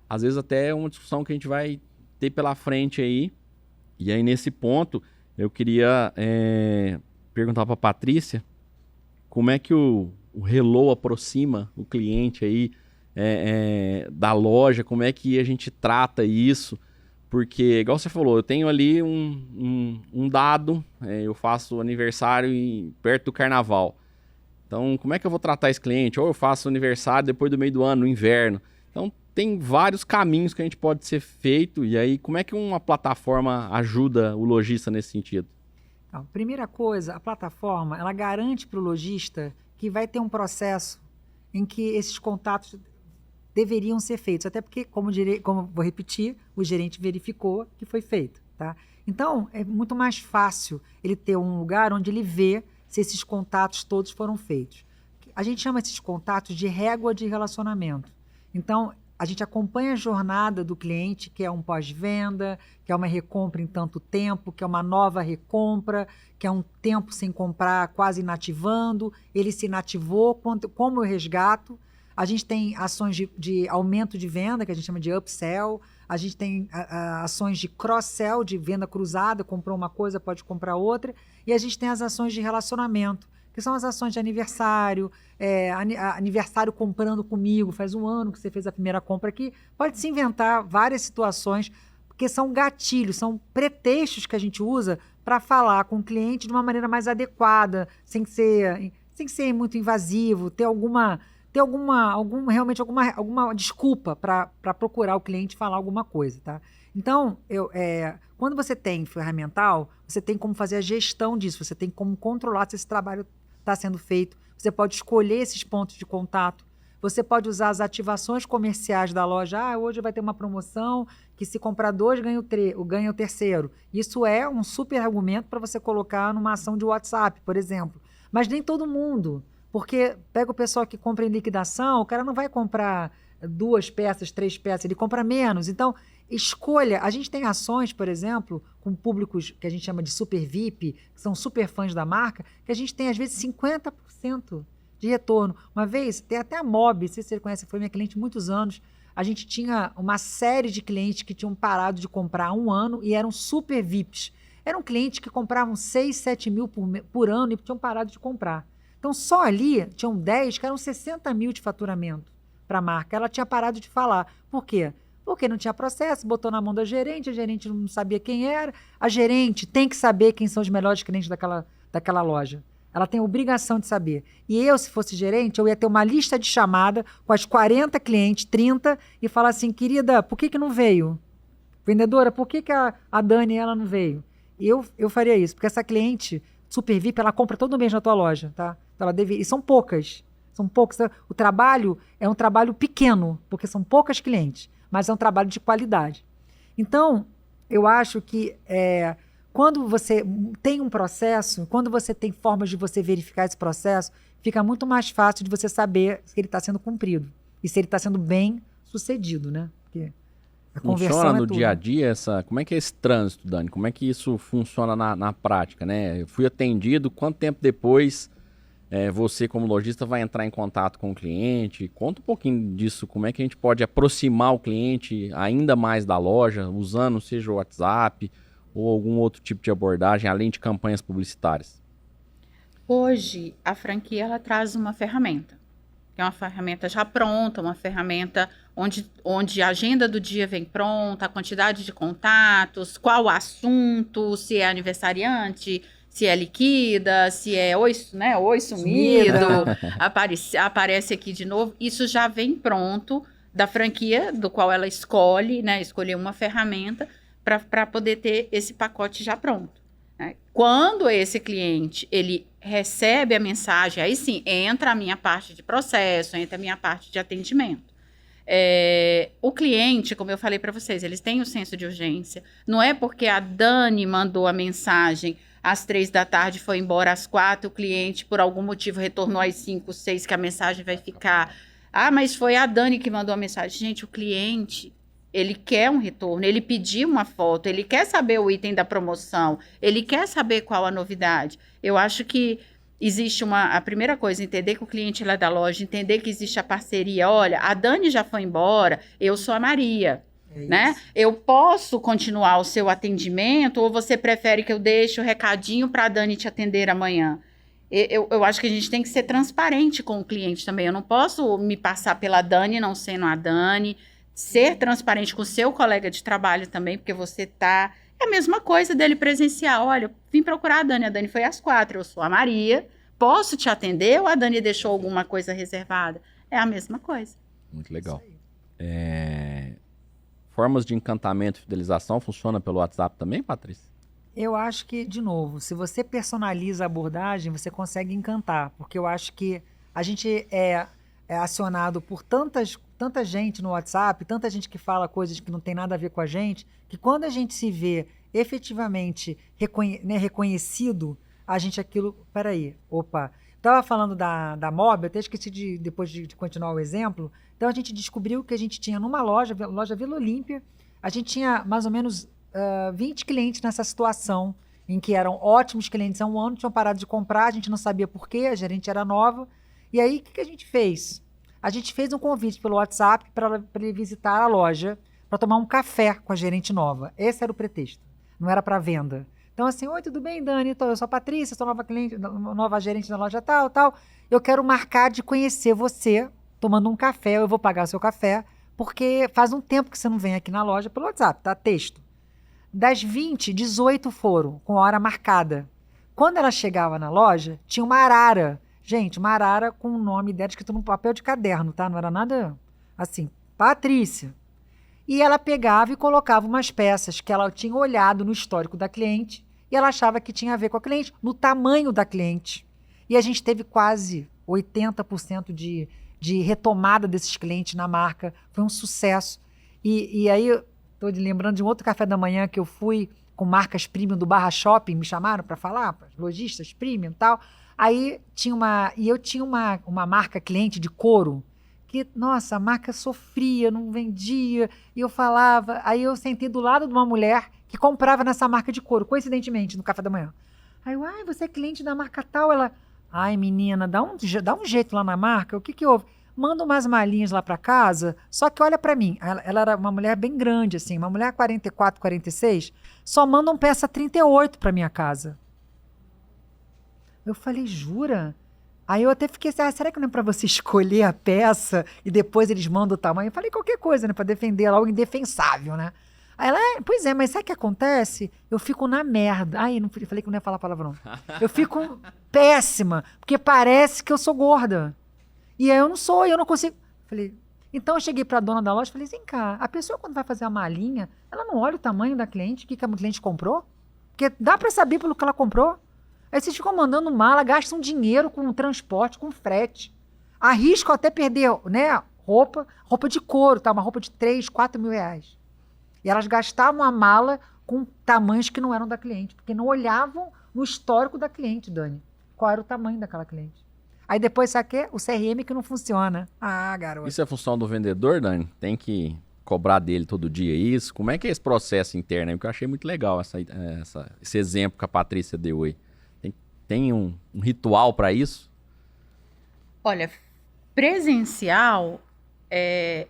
Às vezes até é uma discussão que a gente vai ter pela frente aí. E aí nesse ponto eu queria perguntar para a Patrícia como é que o Hello aproxima o cliente aí da loja, como é que a gente trata isso, porque, igual você falou, eu tenho ali um dado, eu faço aniversário perto do carnaval, então como é que eu vou tratar esse cliente? Ou eu faço aniversário depois do meio do ano, no inverno. Então tem vários caminhos que a gente pode ser feito, e aí como é que uma plataforma ajuda o lojista nesse sentido? Então, primeira coisa, a plataforma, ela garante para o lojista que vai ter um processo em que esses contatos deveriam ser feitos, até porque, como vou repetir, o gerente verificou que foi feito, tá? Então, é muito mais fácil ele ter um lugar onde ele vê se esses contatos todos foram feitos. A gente chama esses contatos de régua de relacionamento. Então, a gente acompanha a jornada do cliente, que é um pós-venda, que é uma recompra em tanto tempo, que é uma nova recompra, que é um tempo sem comprar, quase inativando, ele se inativou, como eu resgato. A gente tem ações de aumento de venda, que a gente chama de upsell. A gente tem ações de cross-sell, de venda cruzada, comprou uma coisa, pode comprar outra. E a gente tem as ações de relacionamento, que são as ações de aniversário, aniversário comprando comigo, faz 1 ano que você fez a primeira compra aqui. Pode-se inventar várias situações, porque são gatilhos, são pretextos que a gente usa para falar com o cliente de uma maneira mais adequada, sem ser muito invasivo, ter realmente alguma desculpa para procurar o cliente e falar alguma coisa, tá? Então, quando você tem ferramental, você tem como fazer a gestão disso, você tem como controlar se esse trabalho está sendo feito, você pode escolher esses pontos de contato, você pode usar as ativações comerciais da loja. Hoje vai ter uma promoção que se comprar 2 ganha o terceiro. Isso é um super argumento para você colocar numa ação de WhatsApp, por exemplo. Mas nem todo mundo, porque pega o pessoal que compra em liquidação, o cara não vai comprar 2 peças, 3 peças, ele compra menos. Então, escolha. A gente tem ações, por exemplo, com públicos que a gente chama de super VIP, que são super fãs da marca, que a gente tem às vezes 50% de retorno. Uma vez, tem até a Mob, não sei se você conhece, foi minha cliente há muitos anos, a gente tinha uma série de clientes que tinham parado de comprar há 1 ano e eram super VIPs. Eram clientes que compravam 6, 7 mil por ano e tinham parado de comprar. Então, só ali tinham 10 que eram 60 mil de faturamento para a marca. Ela tinha parado de falar. Por quê? Porque não tinha processo, botou na mão da gerente, a gerente não sabia quem era. A gerente tem que saber quem são os melhores clientes daquela loja. Ela tem a obrigação de saber. E eu, se fosse gerente, eu ia ter uma lista de chamada com as 40 clientes, 30, e falar assim, querida, por que não veio? Vendedora, por que a Dani ela não veio? E eu faria isso, porque essa cliente super VIP, ela compra todo mês na tua loja, tá? Então e são poucas. São poucos. O trabalho é um trabalho pequeno, porque são poucas clientes, mas é um trabalho de qualidade. Então, eu acho que quando você tem um processo, quando você tem formas de você verificar esse processo, fica muito mais fácil de você saber se ele está sendo cumprido e se ele está sendo bem sucedido, né? Porque a conversão funciona no tudo. dia a dia como é que é esse trânsito, Dani? Como é que isso funciona na prática, né? Eu fui atendido, quanto tempo depois você como lojista vai entrar em contato com o cliente? Conta um pouquinho disso, como é que a gente pode aproximar o cliente ainda mais da loja, usando seja o WhatsApp ou algum outro tipo de abordagem, além de campanhas publicitárias? Hoje, a franquia ela traz uma ferramenta, que é uma ferramenta já pronta, uma ferramenta onde a agenda do dia vem pronta, a quantidade de contatos, qual assunto, se é aniversariante, se é liquida, se é oi sumido, aparece aqui de novo. Isso já vem pronto da franquia, do qual ela escolhe, né, escolher uma ferramenta para poder ter esse pacote já pronto, né? Quando esse cliente ele recebe a mensagem, aí sim, entra a minha parte de processo, entra a minha parte de atendimento. O cliente, como eu falei para vocês, eles têm o senso de urgência. Não é porque a Dani mandou a mensagem às 3 da tarde, foi embora às 4, o cliente por algum motivo retornou às 5, 6, que a mensagem vai ficar. Mas foi a Dani que mandou a mensagem. Gente, o cliente, ele quer um retorno, ele pediu uma foto, ele quer saber o item da promoção, ele quer saber qual a novidade. Eu acho que existe a primeira coisa, entender que o cliente é da loja, entender que existe a parceria. Olha, a Dani já foi embora, eu sou a Maria, né? Eu posso continuar o seu atendimento ou você prefere que eu deixe o recadinho para a Dani te atender amanhã? Eu acho que a gente tem que ser transparente com o cliente também. Eu não posso me passar pela Dani não sendo a Dani. Ser transparente com o seu colega de trabalho também, porque você tá... É a mesma coisa dele presenciar. Olha, eu vim procurar a Dani foi às 4, eu sou a Maria, posso te atender ou a Dani deixou alguma coisa reservada? É a mesma coisa. Muito legal. Formas de encantamento e fidelização funciona pelo WhatsApp também, Patrícia? Eu acho que, de novo, se você personaliza a abordagem, você consegue encantar, porque eu acho que a gente é acionado por tanta gente no WhatsApp, tanta gente que fala coisas que não tem nada a ver com a gente, que quando a gente se vê efetivamente reconhecido, a gente aquilo... Peraí, opa. Estava falando da Mob, até esqueci depois de continuar o exemplo. Então a gente descobriu que a gente tinha numa loja Vila Olímpia, a gente tinha mais ou menos 20 clientes nessa situação, em que eram ótimos clientes há um ano, tinham parado de comprar, a gente não sabia por quê, a gerente era nova. E aí, o que a gente fez? A gente fez um convite pelo WhatsApp para ele visitar a loja, para tomar um café com a gerente nova. Esse era o pretexto, não era para venda. Então, assim, oi, tudo bem, Dani? Eu sou a Patrícia, sou nova gerente da loja tal. Eu quero marcar de conhecer você tomando um café, eu vou pagar seu café, porque faz um tempo que você não vem aqui na loja pelo WhatsApp, tá? Texto. Das 20, 18 foram, com hora marcada. Quando ela chegava na loja, tinha uma arara. Gente, uma arara com o nome dela escrito num papel de caderno, tá? Não era nada assim. Patrícia. E ela pegava e colocava umas peças que ela tinha olhado no histórico da cliente e ela achava que tinha a ver com a cliente, no tamanho da cliente. E a gente teve quase 80% de retomada desses clientes na marca. Foi um sucesso. E aí... Estou lembrando de um outro café da manhã que eu fui com marcas premium do Barra Shopping, me chamaram para falar, lojistas premium e tal. Aí eu tinha uma marca cliente de couro, que, nossa, a marca sofria, não vendia, e eu falava. Aí eu sentei do lado de uma mulher que comprava nessa marca de couro, coincidentemente, no café da manhã. Aí eu, você é cliente da marca tal? Ela, menina, dá um jeito lá na marca, o que houve? Manda umas malinhas lá para casa, só que olha para mim, ela era uma mulher bem grande, assim, uma mulher 44, 46, só mandam peça 38 para minha casa. Eu falei, jura? Aí eu até fiquei assim, será que não é para você escolher a peça e depois eles mandam o tamanho? Eu falei qualquer coisa, né, para defender algo indefensável, né? Aí ela, pois é, mas sabe o que acontece? Eu fico na merda. Eu falei que não ia falar a palavra não. Eu fico péssima, porque parece que eu sou gorda. E aí eu não consigo. Falei, então eu cheguei para a dona da loja e falei, vem cá, a pessoa quando vai fazer a malinha, ela não olha o tamanho da cliente, o que a cliente comprou? Porque dá para saber pelo que ela comprou. Aí vocês ficam mandando mala, gastam dinheiro com transporte, com frete. Arriscam até perder, né, roupa de couro, tá? Uma roupa de 3, 4 mil reais. E elas gastavam a mala com tamanhos que não eram da cliente, porque não olhavam no histórico da cliente, Dani, qual era o tamanho daquela cliente. Aí depois, sabe o quê? O CRM que não funciona. Garoto. Isso é função do vendedor, Dani? Tem que cobrar dele todo dia isso? Como é que é esse processo interno aí? Porque eu achei muito legal esse exemplo que a Patrícia deu aí. Tem um ritual para isso? Olha, presencial,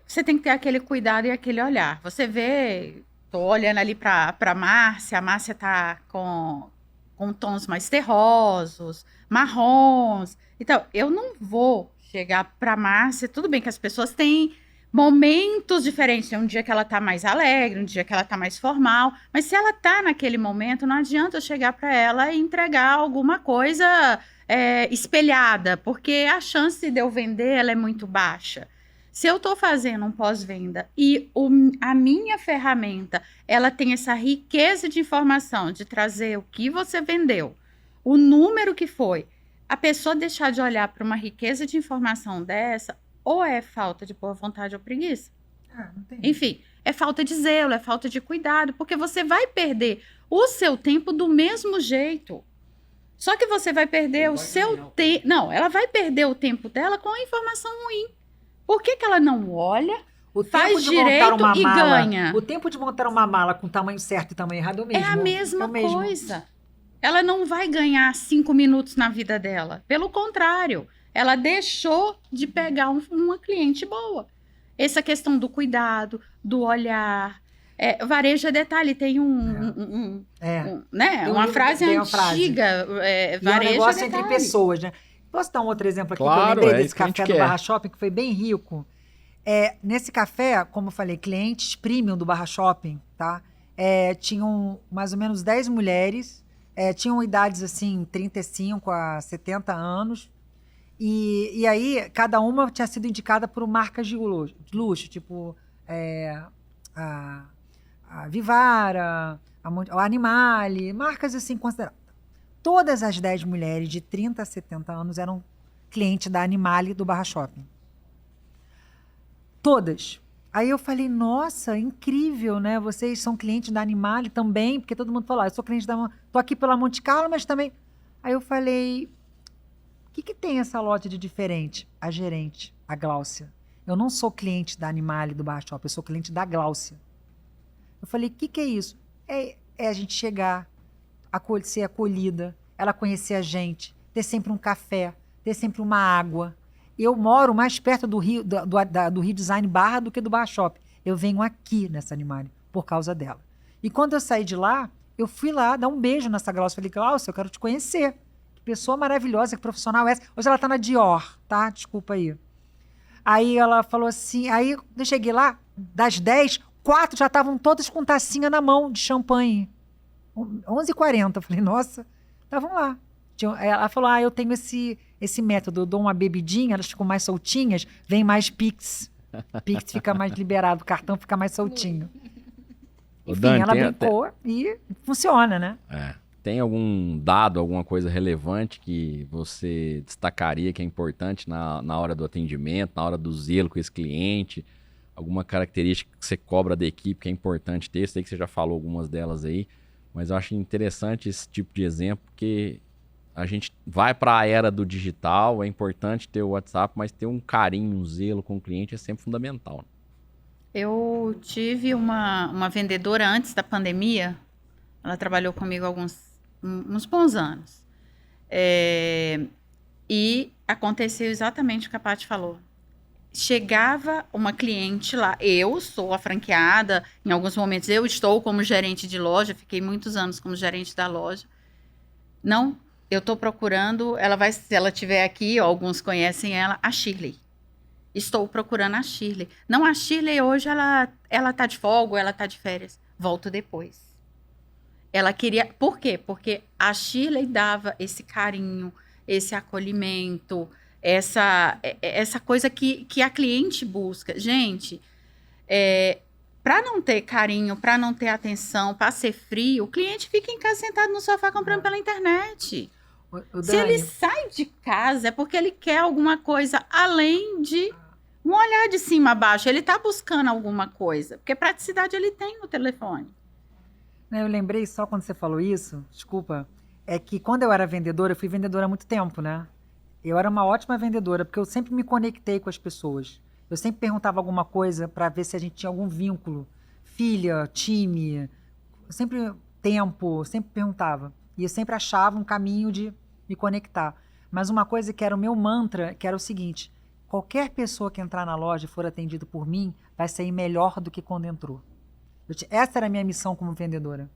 você tem que ter aquele cuidado e aquele olhar. Você vê, tô olhando ali para a Márcia tá com tons mais terrosos, marrons. Então, eu não vou chegar para Márcia, tudo bem que as pessoas têm momentos diferentes, tem um dia que ela tá mais alegre, um dia que ela tá mais formal, mas se ela tá naquele momento, não adianta eu chegar para ela e entregar alguma coisa espelhada, porque a chance de eu vender ela é muito baixa. Se eu estou fazendo um pós-venda e a minha ferramenta, ela tem essa riqueza de informação, de trazer o que você vendeu, o número que foi, a pessoa deixar de olhar para uma riqueza de informação dessa, ou é falta de boa vontade ou preguiça. Não tem. Enfim, é falta de zelo, é falta de cuidado, porque você vai perder o seu tempo do mesmo jeito. Só que você vai perder o seu tempo. Não, ela vai perder o tempo dela com a informação ruim. Por que ela não olha, faz direito e ganha? O tempo de montar uma mala com tamanho certo e tamanho errado é o mesmo. É a mesma coisa. Ela não vai ganhar 5 minutos na vida dela. Pelo contrário, ela deixou de pegar uma cliente boa. Essa questão do cuidado, do olhar. Varejo é detalhe, tem uma frase antiga. Varejo é um negócio entre pessoas, né? Posso dar um outro exemplo aqui? Claro, que eu lembrei desse café do Barra Shopping, que foi bem rico. Nesse café, como eu falei, clientes premium do Barra Shopping, tá? Tinham mais ou menos 10 mulheres, tinham idades assim, 35 a 70 anos. E aí, cada uma tinha sido indicada por marcas de luxo, tipo a Vivara, o Animale, marcas assim consideradas. Todas as 10 mulheres de 30 a 70 anos eram clientes da Animale do Barra Shopping. Todas. Aí eu falei, nossa, incrível, né? Vocês são clientes da Animale também, porque todo mundo falou, eu sou cliente da... Tô aqui pela Monte Carlo, mas também... Aí eu falei, o que tem essa loja de diferente? A gerente, a Gláucia. Eu não sou cliente da Animale do Barra Shopping, eu sou cliente da Gláucia. Eu falei, o que é isso? É a gente chegar, ser acolhida, ela conhecer a gente, ter sempre um café, ter sempre uma água. Eu moro mais perto do Rio Design Barra do que do Barra Shopping. Eu venho aqui nessa Animale por causa dela. E quando eu saí de lá, eu fui lá dar um beijo nessa Gláucia. Falei, Gláucia, eu quero te conhecer. Que pessoa maravilhosa, que profissional é essa? Hoje ela tá na Dior, tá? Desculpa aí. Aí ela falou assim, aí eu cheguei lá, das 10, 4 já estavam todas com tacinha na mão de champanhe. 11h40. Eu falei, nossa, estavam lá. Ela falou, eu tenho esse método, eu dou uma bebidinha, elas ficam mais soltinhas, vem mais Pix. Pix fica mais liberado, o cartão fica mais soltinho. Enfim, Dani, ela brincou e funciona, né? Tem algum dado, alguma coisa relevante que você destacaria que é importante na hora do atendimento, na hora do zelo com esse cliente? Alguma característica que você cobra da equipe que é importante ter? Sei que você já falou algumas delas aí, mas eu acho interessante esse tipo de exemplo, porque a gente vai para a era do digital, é importante ter o WhatsApp, mas ter um carinho, um zelo com o cliente é sempre fundamental. Né? Eu tive uma vendedora antes da pandemia, ela trabalhou comigo uns bons anos. E aconteceu exatamente o que a Paty falou. Chegava uma cliente lá, eu sou a franqueada, em alguns momentos eu estou como gerente de loja, fiquei muitos anos como gerente da loja. Não, eu estou procurando, se ela estiver aqui, alguns conhecem ela, a Shirley. Estou procurando a Shirley. Não, a Shirley hoje ela tá de folga, ela tá de férias. Volto depois. Ela queria... Por quê? Porque a Shirley dava esse carinho, esse acolhimento, essa coisa que a cliente busca. Gente, para não ter carinho, para não ter atenção, para ser frio, o cliente fica em casa sentado no sofá comprando pela internet. Se ele sai de casa, é porque ele quer alguma coisa além de um olhar de cima a baixo. Ele está buscando alguma coisa, porque praticidade ele tem no telefone. Eu lembrei só quando você falou isso, desculpa, é que quando eu era vendedora, eu fui vendedora há muito tempo, né? Eu era uma ótima vendedora, porque eu sempre me conectei com as pessoas. Eu sempre perguntava alguma coisa para ver se a gente tinha algum vínculo. Filha, time, sempre perguntava. E eu sempre achava um caminho de me conectar. Mas uma coisa que era o meu mantra, que era o seguinte: qualquer pessoa que entrar na loja e for atendido por mim, vai sair melhor do que quando entrou. Essa era a minha missão como vendedora.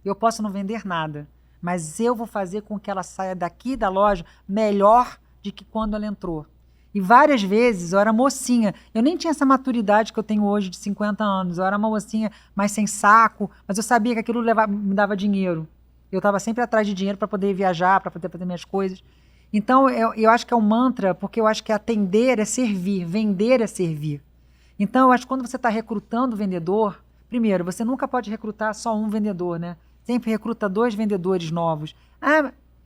Eu posso não vender nada, mas eu vou fazer com que ela saia daqui da loja melhor do que quando ela entrou. E várias vezes eu era mocinha. Eu nem tinha essa maturidade que eu tenho hoje de 50 anos. Eu era uma mocinha mais sem saco, mas eu sabia que aquilo me dava dinheiro. Eu estava sempre atrás de dinheiro para poder viajar, para poder fazer minhas coisas. Então, eu acho que é um mantra, porque eu acho que atender é servir, vender é servir. Então, eu acho que quando você está recrutando vendedor, primeiro, você nunca pode recrutar só um vendedor, né? Sempre recruta 2 vendedores novos.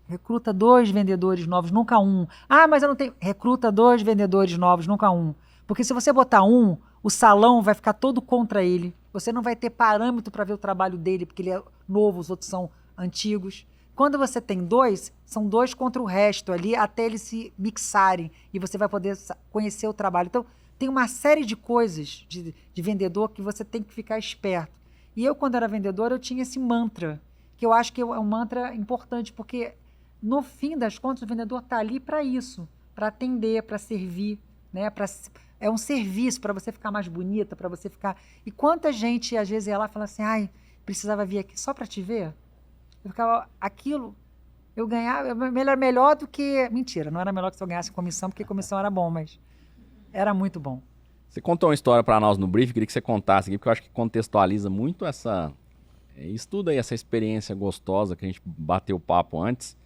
Recruta 2 vendedores novos, nunca um. Mas eu não tenho... Recruta 2 vendedores novos, nunca um. Porque se você botar um, o salão vai ficar todo contra ele. Você não vai ter parâmetro para ver o trabalho dele, porque ele é novo, os outros são antigos. Quando você tem 2, são 2 contra o resto ali, até eles se mixarem e você vai poder conhecer o trabalho. Então, tem uma série de coisas de vendedor que você tem que ficar esperto. E eu, quando era vendedora, eu tinha esse mantra, que eu acho que é um mantra importante, porque, no fim das contas, o vendedor está ali para isso, para atender, para servir, né? É um serviço para você ficar mais bonita, para você ficar... E quanta gente, às vezes, ia lá e fala assim, precisava vir aqui só para te ver? Eu ficava... Aquilo, eu ganhava melhor do que... Mentira, não era melhor que se eu ganhasse comissão, porque comissão era bom, mas era muito bom. Você contou uma história para nós no briefing, queria que você contasse aqui, porque eu acho que contextualiza muito isso tudo aí, essa experiência gostosa que a gente bateu o papo antes.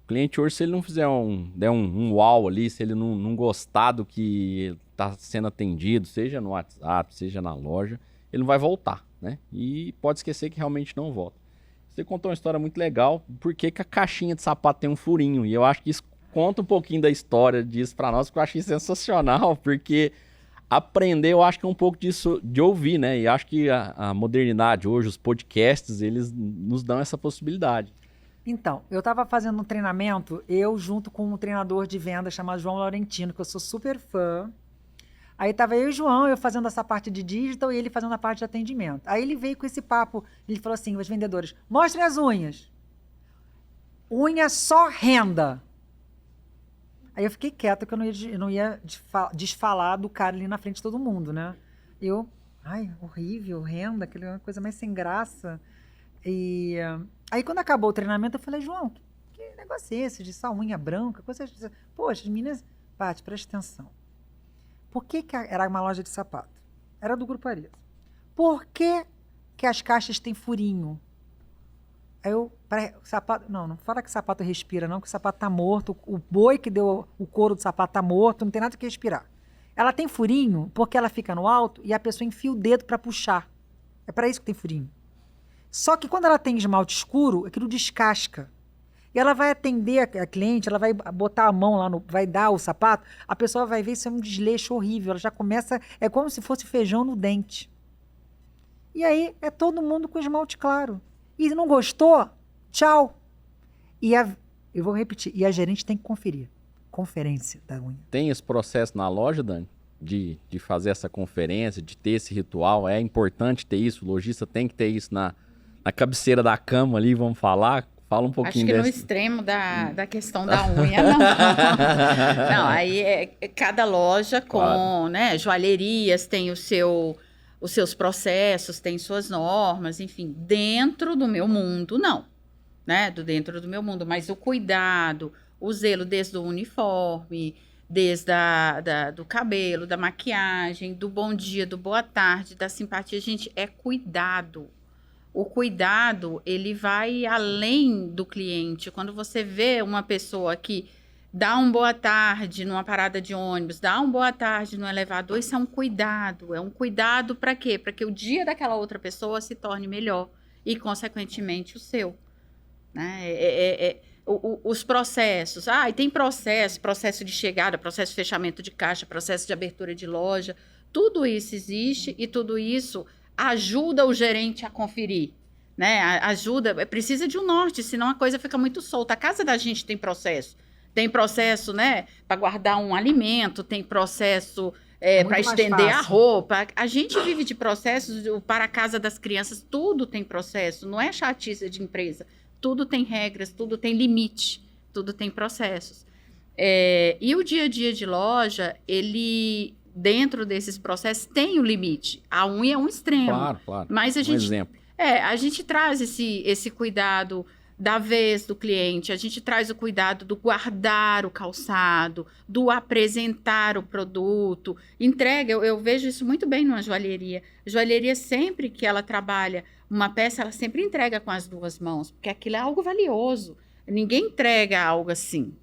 O cliente hoje, se ele não fizer der um uau ali, se ele não gostar do que está sendo atendido, seja no WhatsApp, seja na loja, ele não vai voltar, né? E pode esquecer que realmente não volta. você contou uma história muito legal. Por que que a caixinha de sapato tem um furinho? E eu acho que isso conta um pouquinho da história disso pra nós, que eu achei sensacional, porque aprender, eu acho que é um pouco disso de ouvir, né? E acho que a modernidade hoje, os podcasts, eles nos dão essa possibilidade. Então, eu estava fazendo um treinamento, eu junto com um treinador de venda chamado João Laurentino, que eu sou super fã. Aí tava eu e o João, eu fazendo essa parte de digital e ele fazendo a parte de atendimento. Aí ele veio com esse papo, ele falou assim, os vendedores, mostrem as unhas. Unha só renda. Aí eu fiquei quieta, que eu não ia desfalar do cara ali na frente de todo mundo, né? Ai, horrível, renda, aquela coisa mais sem graça. E aí quando acabou o treinamento, eu falei, João, que negócio é esse de só unha branca? Poxa, as meninas, Paty, presta atenção. Por que era uma loja de sapato? Era do Grupo Arezzo. Por que as caixas têm furinho? Aí sapato, não fala que sapato respira, não, que o sapato tá morto. O boi que deu o couro do sapato tá morto, não tem nada que respirar. Ela tem furinho porque ela fica no alto e a pessoa enfia o dedo para puxar. É para isso que tem furinho. Só que quando ela tem esmalte escuro, aquilo descasca. E ela vai atender a cliente, ela vai botar a mão lá, vai dar o sapato, a pessoa vai ver isso é um desleixo horrível, ela já começa, é como se fosse feijão no dente. E aí é todo mundo com esmalte claro. E não gostou? Tchau. Eu vou repetir, e a gerente tem que conferir. Conferência da unha. Tem esse processo na loja, Dani? De fazer essa conferência, de ter esse ritual, é importante ter isso, o lojista tem que ter isso na cabeceira da cama ali, vamos falar? Fala um pouquinho Acho que desse... no extremo da questão da unha, não. Não, aí cada loja com, claro, né, joalherias tem os seus processos, tem suas normas, enfim, dentro do meu mundo, não, né, dentro do meu mundo, mas o cuidado, o zelo desde o uniforme, desde do cabelo, da maquiagem, do bom dia, do boa tarde, da simpatia, gente, é cuidado. O cuidado, ele vai além do cliente. Quando você vê uma pessoa que dá um boa tarde numa parada de ônibus, dá um boa tarde no elevador, isso é um cuidado. É um cuidado para quê? Para que o dia daquela outra pessoa se torne melhor e, consequentemente, o seu. Né? Os processos. E tem processo de chegada, processo de fechamento de caixa, processo de abertura de loja. Tudo isso existe e tudo isso ajuda o gerente a conferir, né? Precisa de um norte, senão a coisa fica muito solta. A casa da gente tem processo, né, para guardar um alimento, tem processo para estender a roupa. A gente vive de processos para a casa das crianças, tudo tem processo, não é chatice de empresa, tudo tem regras, tudo tem limite, tudo tem processos. E o dia a dia de loja, ele... dentro desses processos tem o limite. A unha é um extremo. Claro. Mas a gente traz esse cuidado da vez do cliente, a gente traz o cuidado do guardar o calçado, do apresentar o produto. Entrega, eu vejo isso muito bem numa joalheria. Joalheria, sempre que ela trabalha uma peça, ela sempre entrega com as duas mãos, porque aquilo é algo valioso. Ninguém entrega algo assim,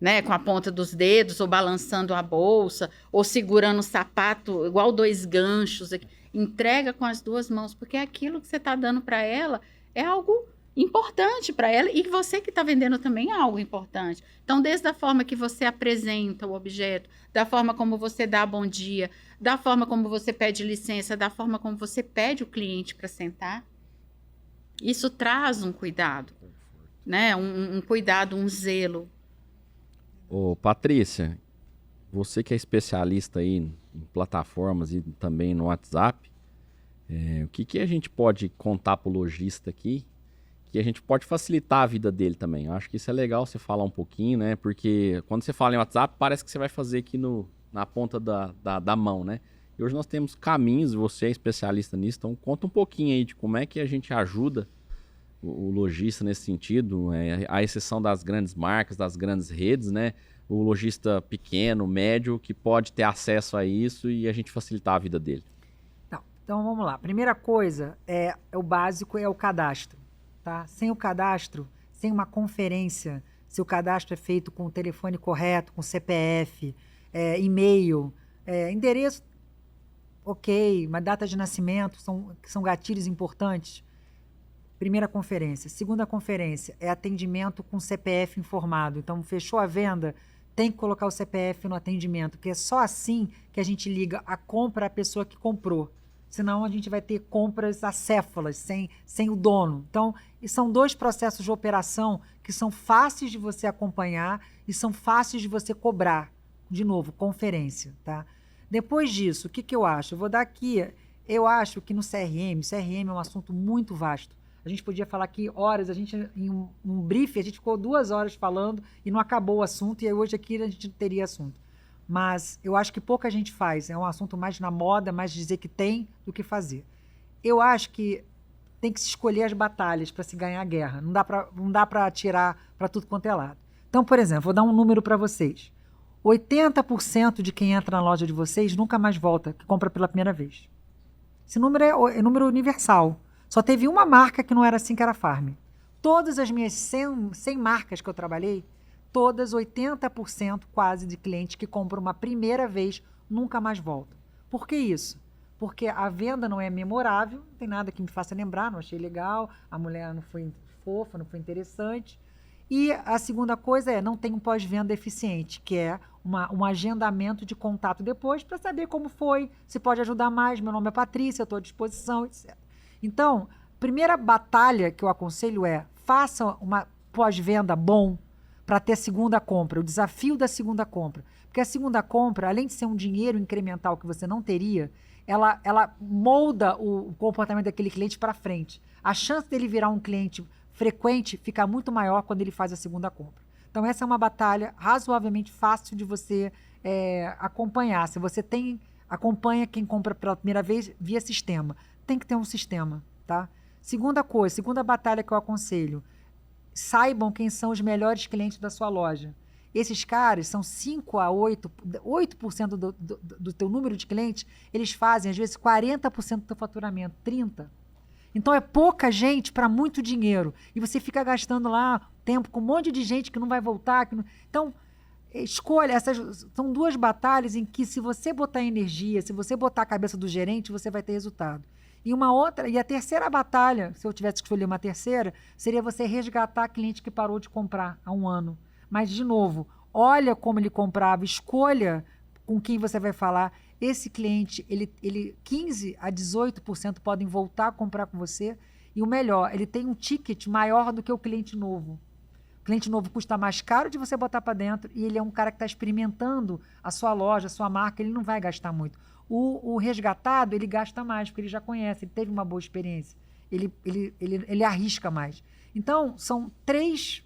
né, com a ponta dos dedos, ou balançando a bolsa, ou segurando o sapato, igual 2 ganchos. Entrega com as duas mãos, porque aquilo que você está dando para ela é algo importante para ela, e você que está vendendo também é algo importante. Então, desde a forma que você apresenta o objeto, da forma como você dá bom dia, da forma como você pede licença, da forma como você pede o cliente para sentar, isso traz um cuidado, né, um cuidado, um zelo. Ô, Patrícia, você que é especialista aí em plataformas e também no WhatsApp, o que a gente pode contar para o lojista aqui, que a gente pode facilitar a vida dele também? Eu acho que isso é legal você falar um pouquinho, né? Porque quando você fala em WhatsApp, parece que você vai fazer aqui na ponta da mão, né? E hoje nós temos caminhos, você é especialista nisso, então conta um pouquinho aí de como é que a gente ajuda o lojista nesse sentido, à exceção das grandes marcas, das grandes redes, né? O lojista pequeno, médio, que pode ter acesso a isso e a gente facilitar a vida dele. Então vamos lá. Primeira coisa, o básico é o cadastro. Tá? Sem o cadastro, sem uma conferência, se o cadastro é feito com o telefone correto, com CPF, e-mail, endereço, ok, uma data de nascimento, são gatilhos importantes. Primeira conferência. Segunda conferência é atendimento com CPF informado. Então, fechou a venda, tem que colocar o CPF no atendimento, porque é só assim que a gente liga a compra à pessoa que comprou. Senão a gente vai ter compras acéfalas, sem o dono. Então, são 2 processos de operação que são fáceis de você acompanhar e são fáceis de você cobrar. De novo, conferência, tá? Depois disso, o que eu acho? Eu vou dar aqui, eu acho que no CRM é um assunto muito vasto. A gente podia falar aqui horas, em um briefing, a gente ficou 2 horas falando e não acabou o assunto, e aí hoje aqui a gente não teria assunto. Mas eu acho que pouca gente faz, é um assunto mais na moda, mais dizer que tem do que fazer. Eu acho que tem que se escolher as batalhas para se ganhar a guerra, não dá para atirar para tudo quanto é lado. Então, por exemplo, vou dar um número para vocês. 80% de quem entra na loja de vocês nunca mais volta, que compra pela primeira vez. Esse número é número universal. Só teve uma marca que não era assim, que era a Farm. Todas as minhas 100 marcas que eu trabalhei, todas 80% quase de clientes que compram uma primeira vez nunca mais voltam. Por que isso? Porque a venda não é memorável, não tem nada que me faça lembrar, não achei legal, a mulher não foi fofa, não foi interessante. E a segunda coisa é, não tem um pós-venda eficiente, que é um agendamento de contato depois para saber como foi, se pode ajudar mais, meu nome é Patrícia, eu estou à disposição, etc. Então, primeira batalha que eu aconselho é, faça uma pós-venda bom para ter segunda compra, o desafio da segunda compra. Porque a segunda compra, além de ser um dinheiro incremental que você não teria, ela molda o comportamento daquele cliente para frente. A chance dele virar um cliente frequente fica muito maior quando ele faz a segunda compra. Então essa é uma batalha razoavelmente fácil de você acompanhar. Se você acompanha quem compra pela primeira vez via sistema, tem que ter um sistema, tá? Segunda batalha que eu aconselho, saibam quem são os melhores clientes da sua loja. Esses caras são 5 a 8% do teu número de clientes, eles fazem às vezes 40% do teu faturamento, 30%. Então é pouca gente para muito dinheiro. E você fica gastando lá tempo com um monte de gente que não vai voltar. Então, escolha. Essas são 2 batalhas em que, se você botar energia, se você botar a cabeça do gerente, você vai ter resultado. E a terceira batalha, se eu tivesse que escolher uma terceira, seria você resgatar cliente que parou de comprar há 1 ano. Mas, de novo, olha como ele comprava, escolha com quem você vai falar. Esse cliente, ele 15% a 18% podem voltar a comprar com você. E o melhor, ele tem um ticket maior do que o cliente novo. O cliente novo custa mais caro de você botar para dentro e ele é um cara que está experimentando a sua loja, a sua marca, ele não vai gastar muito. O resgatado, ele gasta mais, porque ele já conhece, ele teve uma boa experiência. Ele arrisca mais. Então, são 3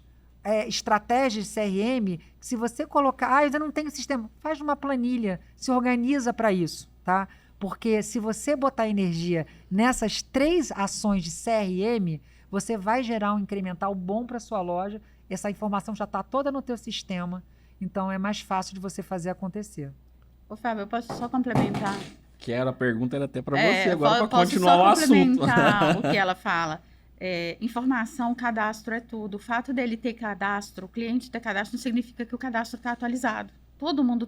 estratégias de CRM, que se você colocar, eu ainda não tenho sistema, faz uma planilha, se organiza para isso, tá? Porque se você botar energia nessas 3 ações de CRM, você vai gerar um incremental bom para sua loja, essa informação já está toda no teu sistema, então é mais fácil de você fazer acontecer. Ô, Fábio, eu posso só complementar? A pergunta era até para você agora, para posso continuar só o assunto. complementar o que ela fala. Informação, cadastro é tudo. O fato dele ter cadastro, o cliente ter cadastro, não significa que o cadastro está atualizado. Todo mundo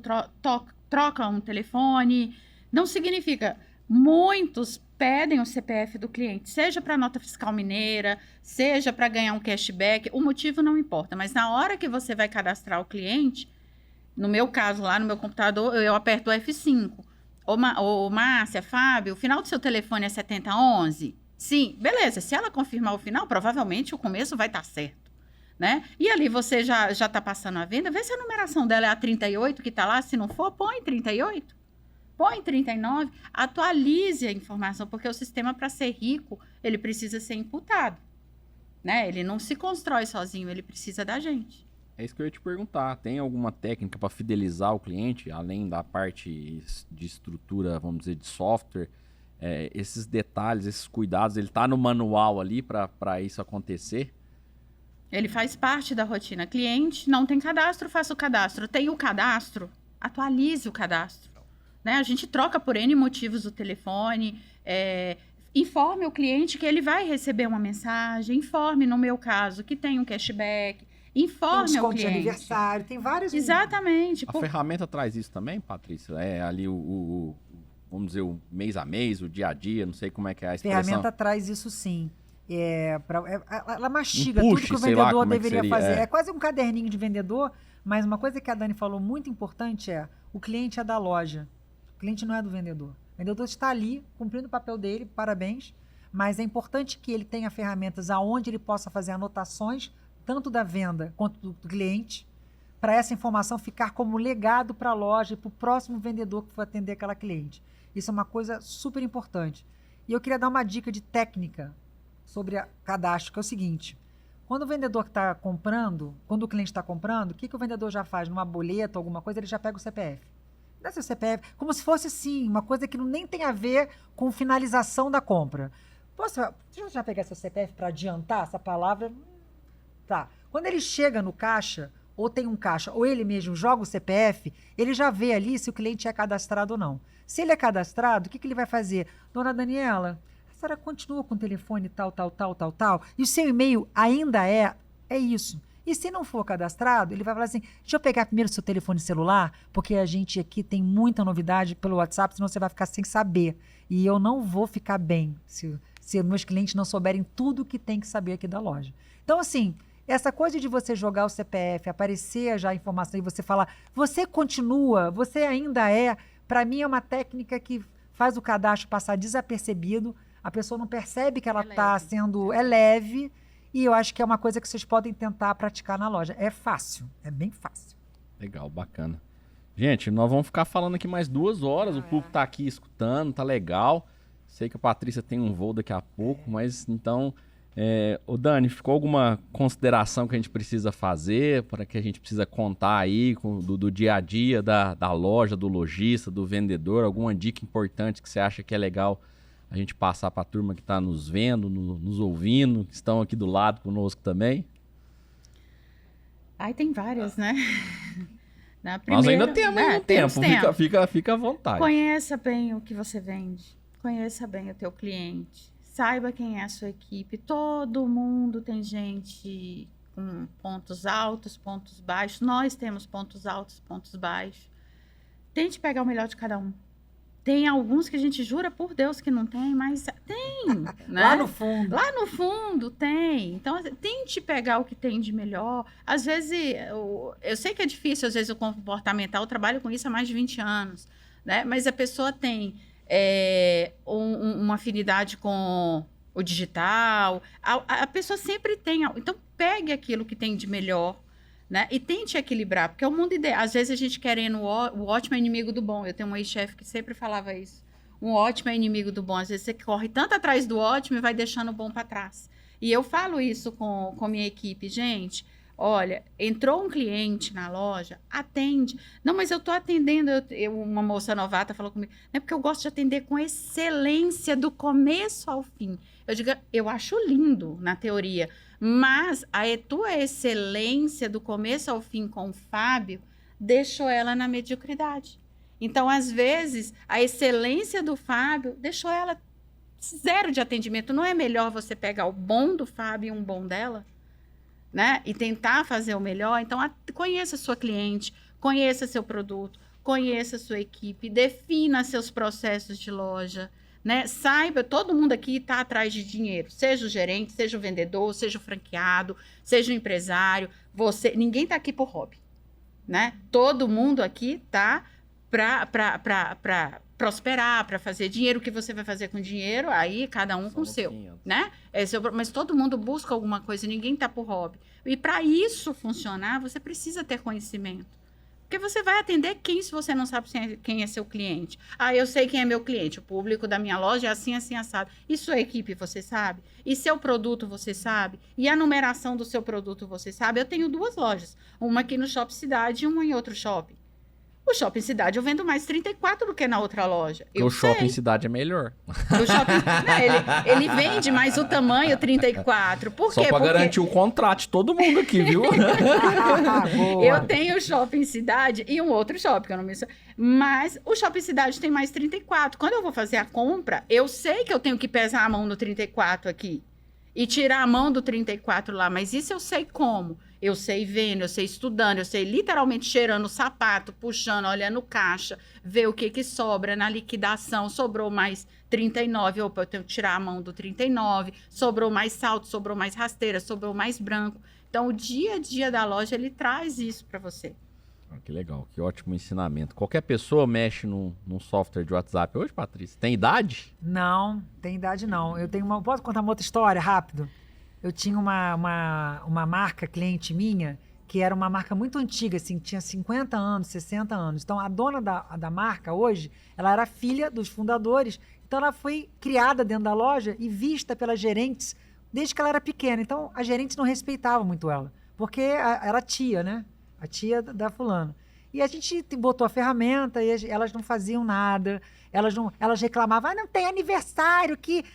troca um telefone, não significa. Muitos pedem o CPF do cliente, seja para nota fiscal mineira, seja para ganhar um cashback, o motivo não importa, mas na hora que você vai cadastrar o cliente, no meu caso, lá no meu computador, eu aperto o F5. Ô, Márcia, Fábio, o final do seu telefone é 7011? Sim, beleza. Se ela confirmar o final, provavelmente o começo vai estar certo, né? E ali você já está passando a venda, vê se a numeração dela é a 38 que está lá. Se não for, põe 38. Põe 39. Atualize a informação, porque o sistema, para ser rico, ele precisa ser imputado, né? Ele não se constrói sozinho, ele precisa da gente. É isso que eu ia te perguntar. Tem alguma técnica para fidelizar o cliente, além da parte de estrutura, vamos dizer, de software? Esses detalhes, esses cuidados, ele está no manual ali para isso acontecer? Ele faz parte da rotina. Cliente não tem cadastro, faça o cadastro. Tem o cadastro, atualize o cadastro, né? A gente troca por N motivos o telefone, informe o cliente que ele vai receber uma mensagem, informe, no meu caso, que tem um cashback, informe ao cliente. De aniversário, tem vários. Exatamente. A ferramenta traz isso também, Patrícia? Ali vamos dizer, o mês a mês, o dia a dia, não sei como é que é a expressão. A ferramenta traz isso sim. Ela mastiga Um tudo push, que o sei lá vendedor como é que deveria seria, fazer. é. É quase um caderninho de vendedor, mas uma coisa que a Dani falou muito importante é: o cliente é da loja, o cliente não é do vendedor. O vendedor está ali cumprindo o papel dele, parabéns, mas é importante que ele tenha ferramentas aonde ele possa fazer anotações, tanto da venda quanto do cliente, para essa informação ficar como legado para a loja e para o próximo vendedor que for atender aquela cliente. Isso é uma coisa super importante. E eu queria dar uma dica de técnica sobre cadastro, que é o seguinte: quando o vendedor está comprando, quando o cliente está comprando, o que o vendedor já faz? Numa boleta, alguma coisa, ele já pega o CPF. Dá seu CPF, como se fosse assim, uma coisa que nem tem a ver com finalização da compra. Deixa eu já pegar seu CPF para adiantar essa palavra? Tá. Quando ele chega no caixa, ou tem um caixa, ou ele mesmo joga o CPF, ele já vê ali se o cliente é cadastrado ou não. Se ele é cadastrado, o que ele vai fazer? Dona Daniela, a senhora continua com o telefone tal, e o seu e-mail ainda é isso. E se não for cadastrado, ele vai falar assim: deixa eu pegar primeiro o seu telefone celular, porque a gente aqui tem muita novidade pelo WhatsApp, senão você vai ficar sem saber. E eu não vou ficar bem se meus clientes não souberem tudo que tem que saber aqui da loja. Então, assim, essa coisa de você jogar o CPF, aparecer já a informação e você falar, você continua, você ainda é, para mim é uma técnica que faz o cadastro passar desapercebido, a pessoa não percebe que ela está sendo, é leve, e eu acho que é uma coisa que vocês podem tentar praticar na loja. É fácil, é bem fácil. Legal, bacana. Gente, nós vamos ficar falando aqui mais 2 horas, o público tá aqui escutando, tá legal. Sei que a Patrícia tem um voo daqui a pouco, mas então... Ô Dani, ficou alguma consideração que a gente precisa fazer, para que a gente precisa contar aí do dia a dia da loja, do lojista, do vendedor, alguma dica importante que você acha que é legal a gente passar para a turma que está nos vendo, nos ouvindo, que estão aqui do lado conosco também? Aí tem várias, né? Nós ainda temos um tempo, fica à vontade. Conheça bem o que você vende, conheça bem o teu cliente. Saiba quem é a sua equipe. Todo mundo tem gente com pontos altos, pontos baixos. Nós temos pontos altos, pontos baixos. Tente pegar o melhor de cada um. Tem alguns que a gente jura por Deus que não tem, mas tem. Né? Lá no fundo. Lá no fundo tem. Então, tente pegar o que tem de melhor. Às vezes, eu sei que é difícil, às vezes, o comportamental. Eu trabalho com isso há mais de 20 anos. Né? Mas a pessoa tem... uma afinidade com o digital, a pessoa sempre tem, então pegue aquilo que tem de melhor, né, e tente equilibrar, porque é o mundo ideal. Às vezes a gente querendo o ótimo é inimigo do bom. Eu tenho um ex-chefe que sempre falava isso, um ótimo é inimigo do bom. Às vezes você corre tanto atrás do ótimo e vai deixando o bom para trás, e eu falo isso com minha equipe. Gente, olha, entrou um cliente na loja, atende. Não, mas eu estou atendendo. Uma moça novata falou comigo, não é porque eu gosto de atender com excelência do começo ao fim. Eu digo, eu acho lindo na teoria, mas a tua excelência do começo ao fim com o Fábio deixou ela na mediocridade. Então, às vezes, a excelência do Fábio deixou ela zero de atendimento. Não é melhor você pegar o bom do Fábio e um bom dela? Né? E tentar fazer o melhor. Então, conheça a sua cliente, conheça seu produto, conheça a sua equipe, defina seus processos de loja, né? Saiba, todo mundo aqui está atrás de dinheiro, seja o gerente, seja o vendedor, seja o franqueado, seja o empresário, ninguém está aqui por hobby, né? Todo mundo aqui está para prosperar, para fazer dinheiro. O que você vai fazer com dinheiro, aí cada um com o seu, 500. Né? Mas todo mundo busca alguma coisa, ninguém está por hobby. E para isso funcionar, você precisa ter conhecimento. Porque você vai atender quem se você não sabe quem é seu cliente? Ah, eu sei quem é meu cliente, o público da minha loja é assim, assim, assado. E sua equipe, você sabe? E seu produto, você sabe? E a numeração do seu produto, você sabe? Eu tenho 2 lojas, uma aqui no Shopping Cidade e uma em outro shopping. O Shopping Cidade eu vendo mais 34 do que na outra loja. O Shopping Cidade é melhor. O shopping, não, ele vende mais o tamanho 34. Por quê? Só para garantir o contrato de todo mundo aqui, viu? Eu tenho o Shopping Cidade e um outro shopping, que eu não me... Mas o Shopping Cidade tem mais 34. Quando eu vou fazer a compra, eu sei que eu tenho que pesar a mão no 34 aqui e tirar a mão do 34 lá. Mas isso eu sei como. Eu sei vendo, eu sei estudando, eu sei literalmente cheirando o sapato, puxando, olhando caixa, ver o que sobra na liquidação. Sobrou mais 39, opa, eu tenho que tirar a mão do 39. Sobrou mais salto, sobrou mais rasteira, sobrou mais branco. Então, o dia a dia da loja, ele traz isso para você. Que legal, que ótimo ensinamento. Qualquer pessoa mexe num software de WhatsApp hoje, Patrícia? Tem idade? Não, tem idade não. Eu tenho posso contar uma outra história, rápido? Eu tinha uma marca cliente minha, que era uma marca muito antiga, assim, tinha 50 anos, 60 anos. Então, a dona da marca hoje, ela era filha dos fundadores. Então, ela foi criada dentro da loja e vista pelas gerentes desde que ela era pequena. Então, a gerente não respeitava muito ela, porque era tia, né? A tia da fulana. E a gente botou a ferramenta e elas não faziam nada. Elas reclamavam, não tem aniversário que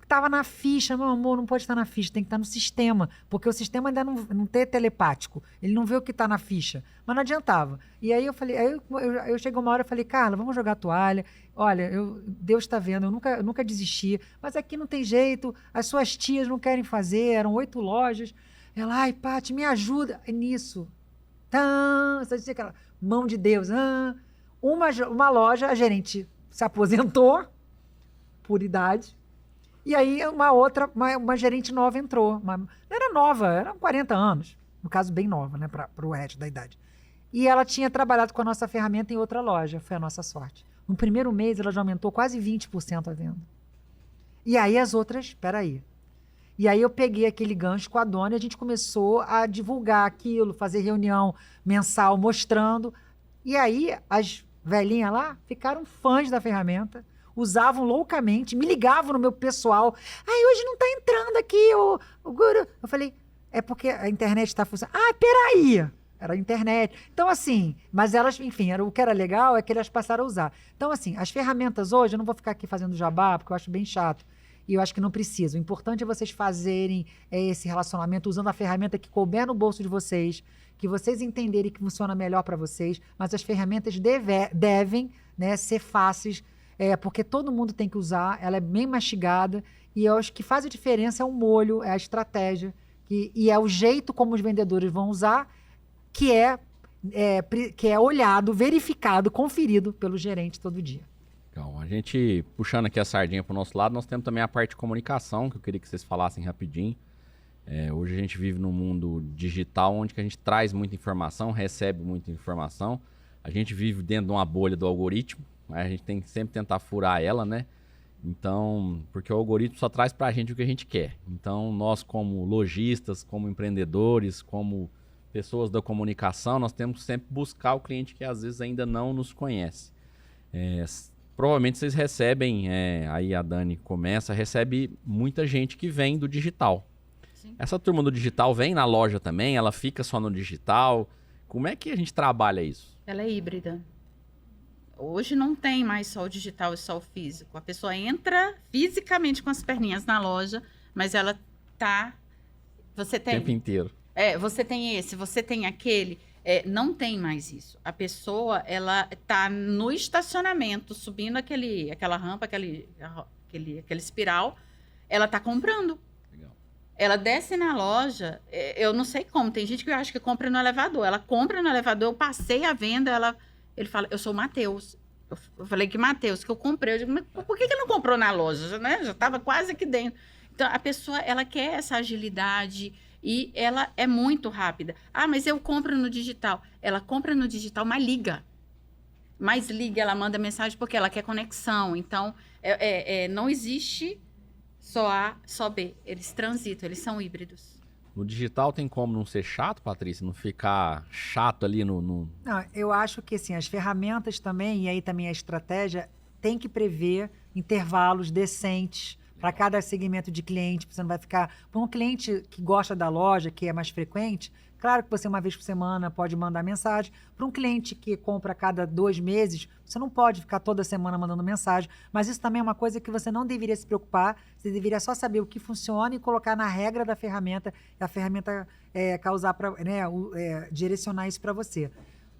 tava na ficha. Meu amor, não pode estar na ficha, tem que estar no sistema. Porque o sistema ainda não tem telepático. Ele não vê o que está na ficha. Mas não adiantava. E aí eu falei, eu cheguei uma hora e falei, Carla, vamos jogar a toalha. Olha, Deus está vendo, eu nunca desisti. Mas aqui não tem jeito, as suas tias não querem fazer, eram 8 lojas. Ela, ai, Paty, me ajuda. É nisso. Você dizia aquela mão de Deus. Uma loja, a gerente se aposentou por idade. E aí uma gerente nova entrou. Não era nova, era 40 anos. No caso, bem nova, né? Para o resto da idade. E ela tinha trabalhado com a nossa ferramenta em outra loja. Foi a nossa sorte. No primeiro mês, ela já aumentou quase 20% a venda. E aí as outras, peraí. E aí eu peguei aquele gancho com a dona e a gente começou a divulgar aquilo, fazer reunião mensal mostrando. E aí as velhinhas lá ficaram fãs da ferramenta, usavam loucamente, me ligavam no meu pessoal. Hoje não está entrando aqui o guru. Eu falei, é porque a internet está funcionando. Peraí! Era a internet. Então, assim, mas elas, enfim, o que era legal é que elas passaram a usar. Então, assim, as ferramentas hoje, eu não vou ficar aqui fazendo jabá, porque eu acho bem chato. E eu acho que não precisa. O importante é vocês fazerem esse relacionamento usando a ferramenta que couber no bolso de vocês, que vocês entenderem que funciona melhor para vocês, mas as ferramentas devem, né, ser fáceis, porque todo mundo tem que usar, ela é bem mastigada, e eu acho que faz a diferença é o molho, é a estratégia, e é o jeito como os vendedores vão usar, que é olhado, verificado, conferido pelo gerente todo dia. Então, a gente, puxando aqui a sardinha para o nosso lado, nós temos também a parte de comunicação, que eu queria que vocês falassem rapidinho. Hoje a gente vive num mundo digital, onde que a gente traz muita informação, recebe muita informação. A gente vive dentro de uma bolha do algoritmo, a gente tem que sempre tentar furar ela, né? Então, porque o algoritmo só traz para a gente o que a gente quer. Então, nós como lojistas, como empreendedores, como pessoas da comunicação, nós temos que sempre buscar o cliente que às vezes ainda não nos conhece. Provavelmente vocês recebem, aí a Dani recebe muita gente que vem do digital. Sim. Essa turma do digital vem na loja também? Ela fica só no digital? Como é que a gente trabalha isso? Ela é híbrida. Hoje não tem mais só o digital e só o físico. A pessoa entra fisicamente com as perninhas na loja, mas ela tá... Você tem... O tempo inteiro. Você tem esse, você tem aquele... não tem mais isso. A pessoa, ela tá no estacionamento, subindo aquela rampa, aquele espiral, ela tá comprando. Legal. Ela desce na loja, eu não sei como, tem gente que acha que compra no elevador. Ela compra no elevador, eu passei a venda, ele fala, eu sou o Matheus. Eu falei que Matheus, que eu comprei. Eu digo, mas por que não comprou na loja? Né? Já estava quase aqui dentro. Então, a pessoa, ela quer essa agilidade... E ela é muito rápida. Mas eu compro no digital. Ela compra no digital, mas liga. Ela manda mensagem porque ela quer conexão. Então, não existe só A, só B. Eles transitam, eles são híbridos. No digital tem como não ser chato, Patrícia? Não ficar chato ali no... Não, eu acho que assim, as ferramentas também, e aí também a estratégia, tem que prever intervalos decentes para cada segmento de cliente. Você não vai ficar... Para um cliente que gosta da loja, que é mais frequente, claro que você uma vez por semana pode mandar mensagem. Para um cliente que compra a cada 2 meses, você não pode ficar toda semana mandando mensagem. Mas isso também é uma coisa que você não deveria se preocupar. Você deveria só saber o que funciona e colocar na regra da ferramenta, e a ferramenta causar direcionar isso para você.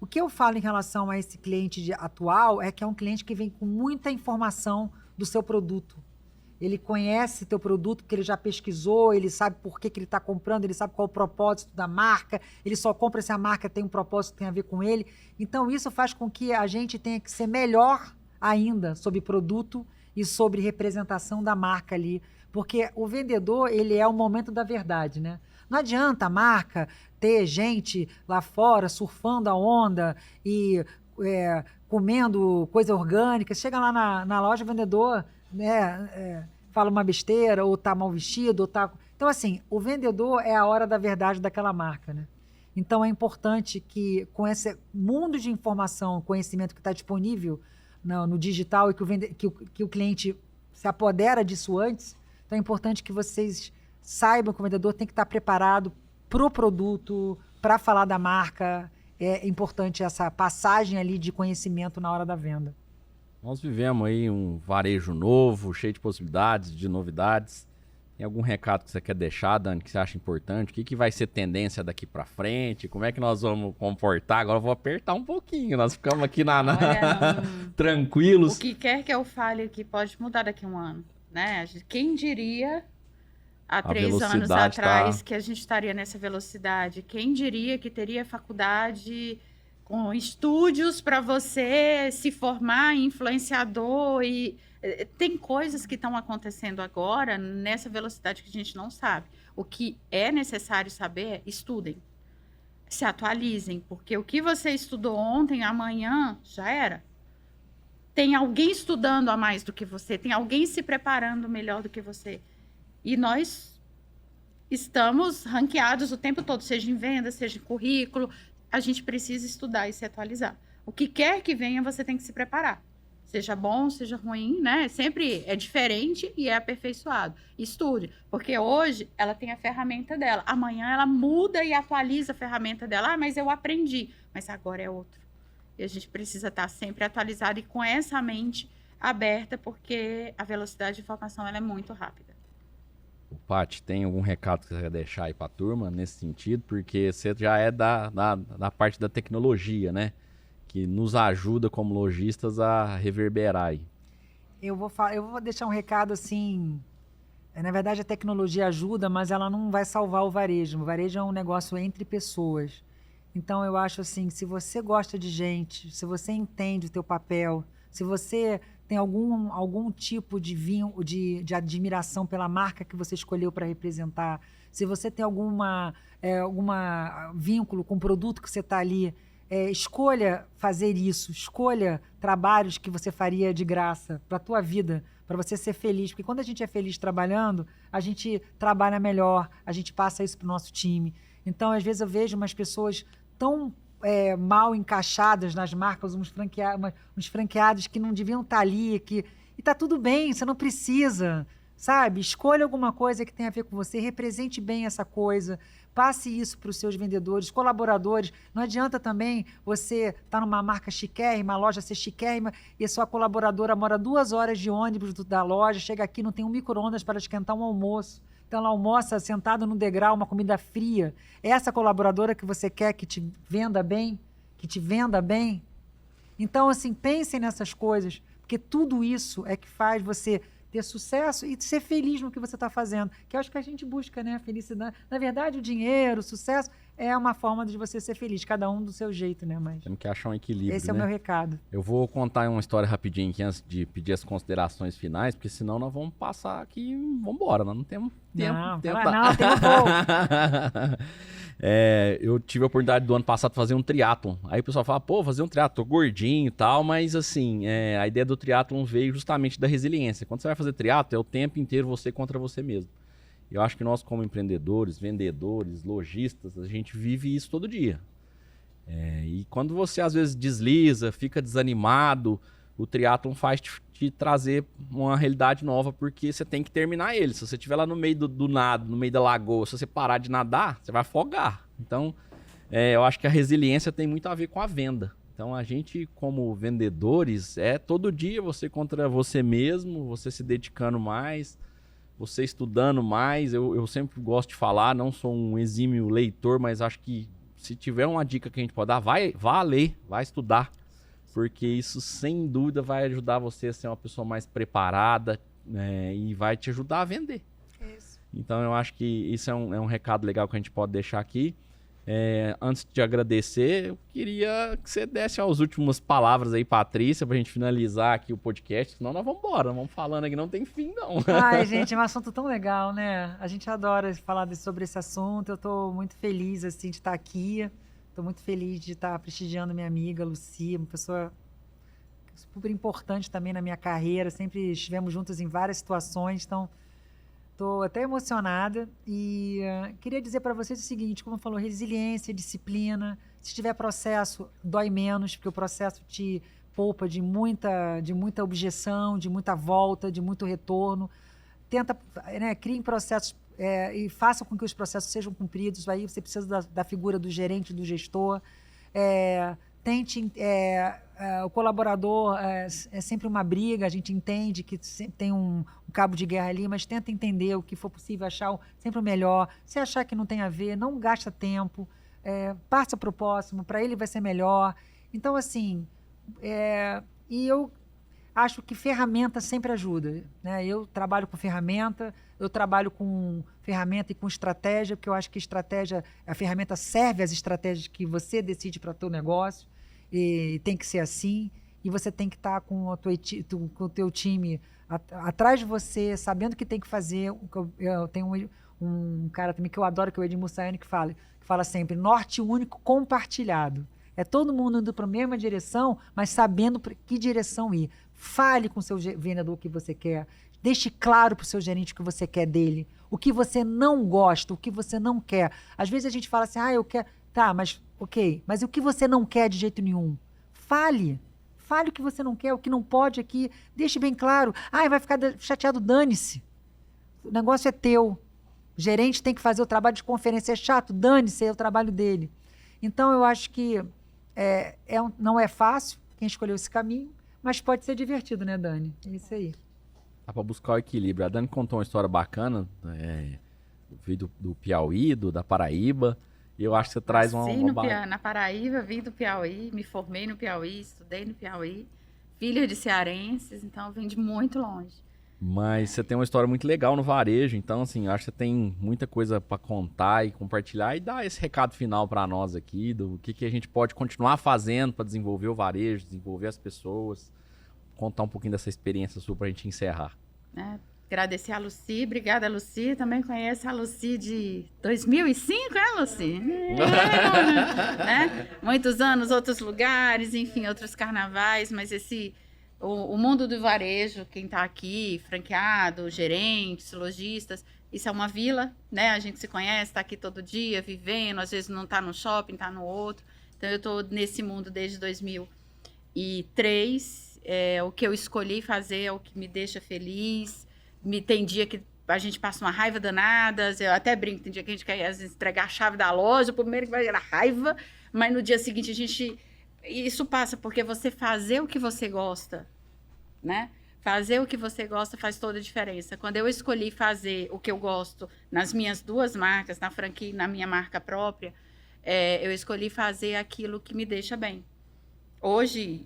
O que eu falo em relação a esse cliente atual é que é um cliente que vem com muita informação do seu produto. ele conhece teu produto porque ele já pesquisou, ele sabe por que ele está comprando, ele sabe qual é o propósito da marca, ele só compra se a marca tem um propósito que tem a ver com ele. Então isso faz com que a gente tenha que ser melhor ainda sobre produto e sobre representação da marca ali, porque o vendedor, ele é o momento da verdade, né? Não adianta a marca ter gente lá fora surfando a onda e comendo coisa orgânica. Chega lá na loja, o vendedor, né, fala uma besteira, ou tá mal vestido, ou tá... Então, assim, o vendedor é a hora da verdade daquela marca, né? Então, é importante que, com esse mundo de informação, conhecimento que está disponível no digital e que o cliente se apodera disso antes, então é importante que vocês saibam que o vendedor tem que estar preparado para o produto, para falar da marca. É importante essa passagem ali de conhecimento na hora da venda. Nós vivemos aí um varejo novo, cheio de possibilidades, de novidades. Tem algum recado que você quer deixar, Dani, que você acha importante? O que vai ser tendência daqui para frente? Como é que nós vamos comportar? Agora eu vou apertar um pouquinho. Nós ficamos aqui tranquilos. O que quer que eu fale aqui pode mudar daqui a um ano, né? Quem diria há 3 anos atrás que a gente estaria nessa velocidade? Quem diria que teria faculdade com estúdios para você se formar em influenciador? E tem coisas que estão acontecendo agora nessa velocidade que a gente não sabe. O que é necessário saber é: estudem, se atualizem, porque o que você estudou ontem, amanhã já era. Tem alguém estudando a mais do que você, tem alguém se preparando melhor do que você. E nós estamos ranqueados o tempo todo, seja em venda, seja em currículo. A gente precisa estudar e se atualizar. O que quer que venha, você tem que se preparar. Seja bom, seja ruim, né? Sempre é diferente e é aperfeiçoado. Estude, porque hoje ela tem a ferramenta dela. Amanhã ela muda e atualiza a ferramenta dela. Ah, mas eu aprendi. Mas agora é outro. E a gente precisa estar sempre atualizado e com essa mente aberta, porque a velocidade de informação ela é muito rápida. Paty, tem algum recado que você quer deixar aí para a turma nesse sentido? Porque você já é da parte da tecnologia, né? Que nos ajuda como lojistas a reverberar aí. Eu vou deixar um recado assim. Na verdade, a tecnologia ajuda, mas ela não vai salvar o varejo. O varejo é um negócio entre pessoas. Então, eu acho assim, se você gosta de gente, se você entende o teu papel, se você tem algum tipo de admiração pela marca que você escolheu para representar, se você tem algum vínculo com o produto que você está ali, escolha fazer isso, escolha trabalhos que você faria de graça para a tua vida, para você ser feliz. Porque quando a gente é feliz trabalhando, a gente trabalha melhor, a gente passa isso para o nosso time. Então, às vezes eu vejo umas pessoas tão mal encaixadas nas marcas, uns franqueados que não deviam estar ali, e tá tudo bem, você não precisa, sabe? Escolha alguma coisa que tenha a ver com você, represente bem essa coisa, passe isso para os seus vendedores, colaboradores. Não adianta também você estar numa marca chiquérrima, a loja ser chiquérrima, e a sua colaboradora mora 2 horas de ônibus da loja, chega aqui, não tem um micro-ondas para esquentar um almoço. Então ela almoça sentada no degrau, uma comida fria. É essa colaboradora que você quer que te venda bem? Que te venda bem? Então, assim, pensem nessas coisas, porque tudo isso é que faz você ter sucesso e ser feliz no que você está fazendo, que eu acho que a gente busca, né? Felicidade. Na verdade, o dinheiro, o sucesso é uma forma de você ser feliz, cada um do seu jeito, né? Mas temos que achar um equilíbrio, esse é o meu recado. Eu vou contar uma história rapidinho aqui antes de pedir as considerações finais, porque senão nós vamos passar aqui e vamos embora, nós não temos tempo. Não, tem um pouco. Eu tive a oportunidade do ano passado de fazer um triatlon. Aí o pessoal fala, pô, fazer um triatlon, tô gordinho e tal, mas assim, a ideia do triatlon veio justamente da resiliência. Quando você vai fazer triatlon, é o tempo inteiro você contra você mesmo. Eu acho que nós, como empreendedores, vendedores, lojistas, a gente vive isso todo dia. E quando você às vezes desliza, fica desanimado, o triatlon faz te trazer uma realidade nova, porque você tem que terminar ele. Se você estiver lá no meio do nada, no meio da lagoa, se você parar de nadar, você vai afogar. Então, eu acho que a resiliência tem muito a ver com a venda. Então, a gente, como vendedores, todo dia você contra você mesmo, você se dedicando mais, você estudando mais. Eu sempre gosto de falar, não sou um exímio leitor, mas acho que se tiver uma dica que a gente pode dar, vá ler, vai estudar. Porque isso, sem dúvida, vai ajudar você a ser uma pessoa mais preparada, né, e vai te ajudar a vender. Isso. Então eu acho que isso é um recado legal que a gente pode deixar aqui. Antes de agradecer, eu queria que você desse as últimas palavras aí, Patrícia, pra gente finalizar aqui o podcast, senão nós vamos embora, vamos falando aqui, não tem fim não. Ai, gente, é um assunto tão legal, né? A gente adora falar sobre esse assunto, eu tô muito feliz, assim, de estar aqui, tô muito feliz de estar prestigiando minha amiga Lucy, uma pessoa super importante também na minha carreira, sempre estivemos juntos em várias situações, então estou até emocionada e queria dizer para vocês o seguinte, como falou, resiliência, disciplina, se tiver processo, dói menos, porque o processo te poupa de muita objeção, de muita volta, de muito retorno. Tenta, né, criem processos e faça com que os processos sejam cumpridos, aí você precisa da figura do gerente, do gestor. Tente, o colaborador é sempre uma briga, a gente entende que tem um cabo de guerra ali, mas tenta entender o que for possível, achar sempre o melhor. Se achar que não tem a ver, não gasta tempo, passa para o próximo, para ele vai ser melhor. Então, assim, e eu acho que ferramenta sempre ajuda, né? Eu trabalho com ferramenta, eu trabalho com ferramenta e com estratégia, porque eu acho que a ferramenta serve às estratégias que você decide para o teu negócio, e tem que ser assim, e você tem que estar com o teu time atrás de você, sabendo o que tem que fazer. Eu tenho um cara também que eu adoro, que é o Edmur Sayane, que fala sempre, norte único compartilhado. É todo mundo indo para a mesma direção, mas sabendo para que direção ir. Fale com o seu vendedor o que você quer. Deixe claro para o seu gerente o que você quer dele. O que você não gosta, o que você não quer. Às vezes a gente fala assim, eu quero... Tá, mas ok. Mas o que você não quer de jeito nenhum? Fale. Fale o que você não quer, o que não pode aqui. Deixe bem claro. Vai ficar chateado, dane-se. O negócio é teu. O gerente tem que fazer o trabalho de conferência. É chato, dane-se, é o trabalho dele. Então eu acho que não é fácil quem escolheu esse caminho, mas pode ser divertido, né, Dani? É isso aí. Dá pra buscar o equilíbrio. A Dani contou uma história bacana, veio do Piauí, da Paraíba, e eu acho que você traz na Paraíba, vim do Piauí, me formei no Piauí, estudei no Piauí, filha de cearenses, então eu vim de muito longe. Mas você tem uma história muito legal no varejo, então assim, eu acho que você tem muita coisa para contar e compartilhar e dar esse recado final para nós aqui, do que a gente pode continuar fazendo para desenvolver o varejo, desenvolver as pessoas, contar um pouquinho dessa experiência sua para a gente encerrar. Agradecer a Lucy, obrigada Lucy, também conheço a Lucy de 2005, Lucy? Né? Muitos anos, outros lugares, enfim, outros carnavais, mas o mundo do varejo, quem está aqui, franqueado, gerentes, lojistas, isso é uma vila, né? A gente se conhece, está aqui todo dia, vivendo, às vezes não está no shopping, está no outro. Então eu estou nesse mundo desde 2003, o que eu escolhi fazer é o que me deixa feliz. Tem dia que a gente passa uma raiva danada, eu até brinco, tem dia que a gente quer às vezes, entregar a chave da loja, o primeiro que vai gerar raiva, mas no dia seguinte isso passa porque você fazer o que você gosta, né? Fazer o que você gosta faz toda a diferença. Quando eu escolhi fazer o que eu gosto nas minhas duas marcas, na franquia e na minha marca própria, eu escolhi fazer aquilo que me deixa bem. Hoje,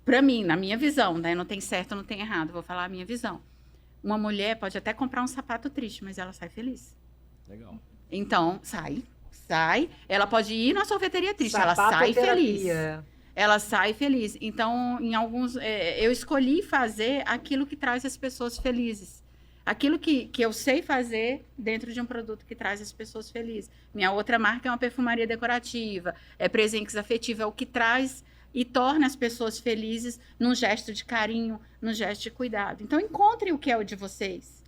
para mim, na minha visão, né? Não tem certo, não tem errado, vou falar a minha visão. Uma mulher pode até comprar um sapato triste, mas ela sai feliz. Legal. Então, sai. Ela pode ir na sorveteria triste, Sapato ela sai feliz. terapia. Ela sai feliz. Então, em alguns... eu escolhi fazer aquilo que traz as pessoas felizes. Aquilo que eu sei fazer dentro de um produto que traz as pessoas felizes. Minha outra marca é uma perfumaria decorativa, é presentes afetivos, é o que traz e torna as pessoas felizes num gesto de carinho, num gesto de cuidado. Então, encontrem o que é o de vocês.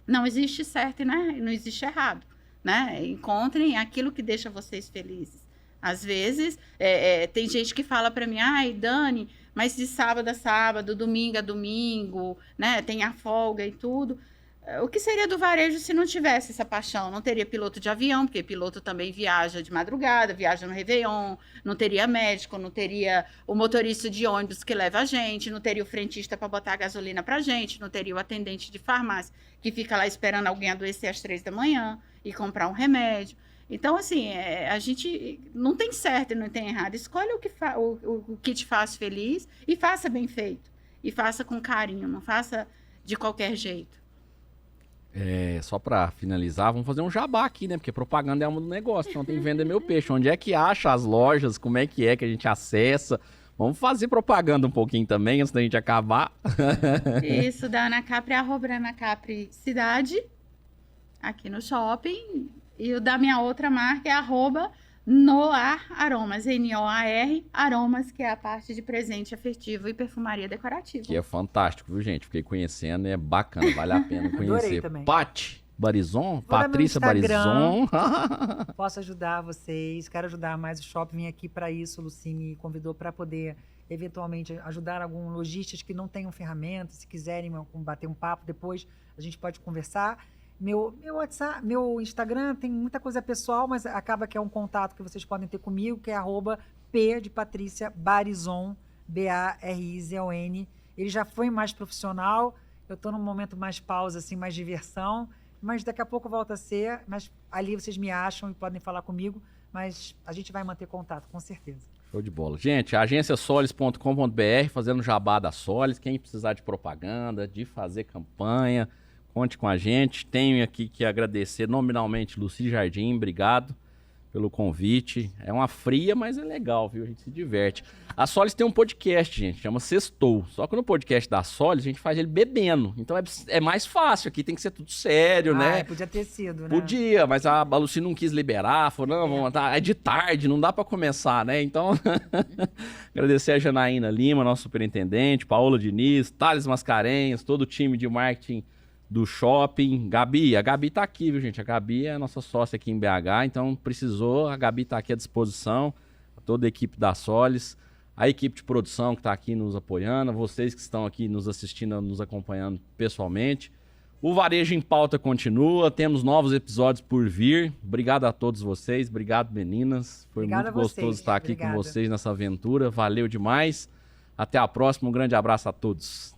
Não existe certo, né? Não existe errado, né? Encontrem aquilo que deixa vocês felizes. Às vezes, tem gente que fala para mim, Dani, mas de sábado a sábado, domingo a domingo, né? Tem a folga e tudo. O que seria do varejo se não tivesse essa paixão? Não teria piloto de avião, porque piloto também viaja de madrugada, viaja no Réveillon, não teria médico, não teria o motorista de ônibus que leva a gente, não teria o frentista para botar a gasolina para a gente, não teria o atendente de farmácia que fica lá esperando alguém adoecer às 3 da manhã e comprar um remédio. Então, assim, a gente não tem certo e não tem errado. Escolha o que te faz feliz e faça bem feito. E faça com carinho, não faça... de qualquer jeito. Só pra finalizar, vamos fazer um jabá aqui, né? Porque propaganda é alma do negócio, então tem que vender meu peixe. Onde é que acha as lojas? Como é que a gente acessa? Vamos fazer propaganda um pouquinho também, antes da gente acabar. Isso, da Ana Capri, @Ana Capri Cidade, aqui no shopping. E o da minha outra marca é @Noar Aromas, Noar Aromas, que é a parte de presente afetivo e perfumaria decorativa. Que é fantástico, viu, gente? Fiquei conhecendo, é bacana, vale a pena conhecer. também. Pati Barizon, Vou Patrícia dar meu Barizon. Posso ajudar vocês, quero ajudar mais o shopping, vim aqui para isso, o Luci me convidou para poder eventualmente ajudar algum lojistas que não tenham ferramentas, se quiserem bater um papo depois, a gente pode conversar. Meu WhatsApp, meu Instagram tem muita coisa pessoal, mas acaba que é um contato que vocês podem ter comigo, que é @P de Patrícia Barizon, Barizon. Ele já foi mais profissional, eu estou num momento mais pausa, assim, mais diversão, mas daqui a pouco volta a ser, mas ali vocês me acham e podem falar comigo, mas a gente vai manter contato, com certeza. Show de bola. Gente, agenciasolis.com.br, fazendo jabá da Solis. Quem precisar de propaganda, de fazer campanha, conte com a gente. Tenho aqui que agradecer nominalmente Luci Jardim, obrigado pelo convite. É uma fria, mas é legal, viu? A gente se diverte. A Solis tem um podcast, gente, chama Sextou. Só que no podcast da Solis a gente faz ele bebendo. Então é mais fácil, aqui tem que ser tudo sério, né? Podia ter sido, né? Podia, mas a Luci não quis liberar, falou, não, vamos é de tarde, não dá pra começar, né? Então, agradecer a Janaína Lima, nosso superintendente, Paola Diniz, Thales Mascarenhas, todo o time de marketing do shopping. Gabi, a Gabi tá aqui, viu, gente? A Gabi é a nossa sócia aqui em BH, então precisou, a Gabi tá aqui à disposição, toda a equipe da Solis, a equipe de produção que tá aqui nos apoiando, vocês que estão aqui nos assistindo, nos acompanhando pessoalmente. O Varejo em Pauta continua, temos novos episódios por vir. Obrigado a todos vocês, obrigado meninas, foi Obrigada muito gostoso estar aqui Obrigada. com vocês nessa aventura, valeu demais. Até a próxima, um grande abraço a todos.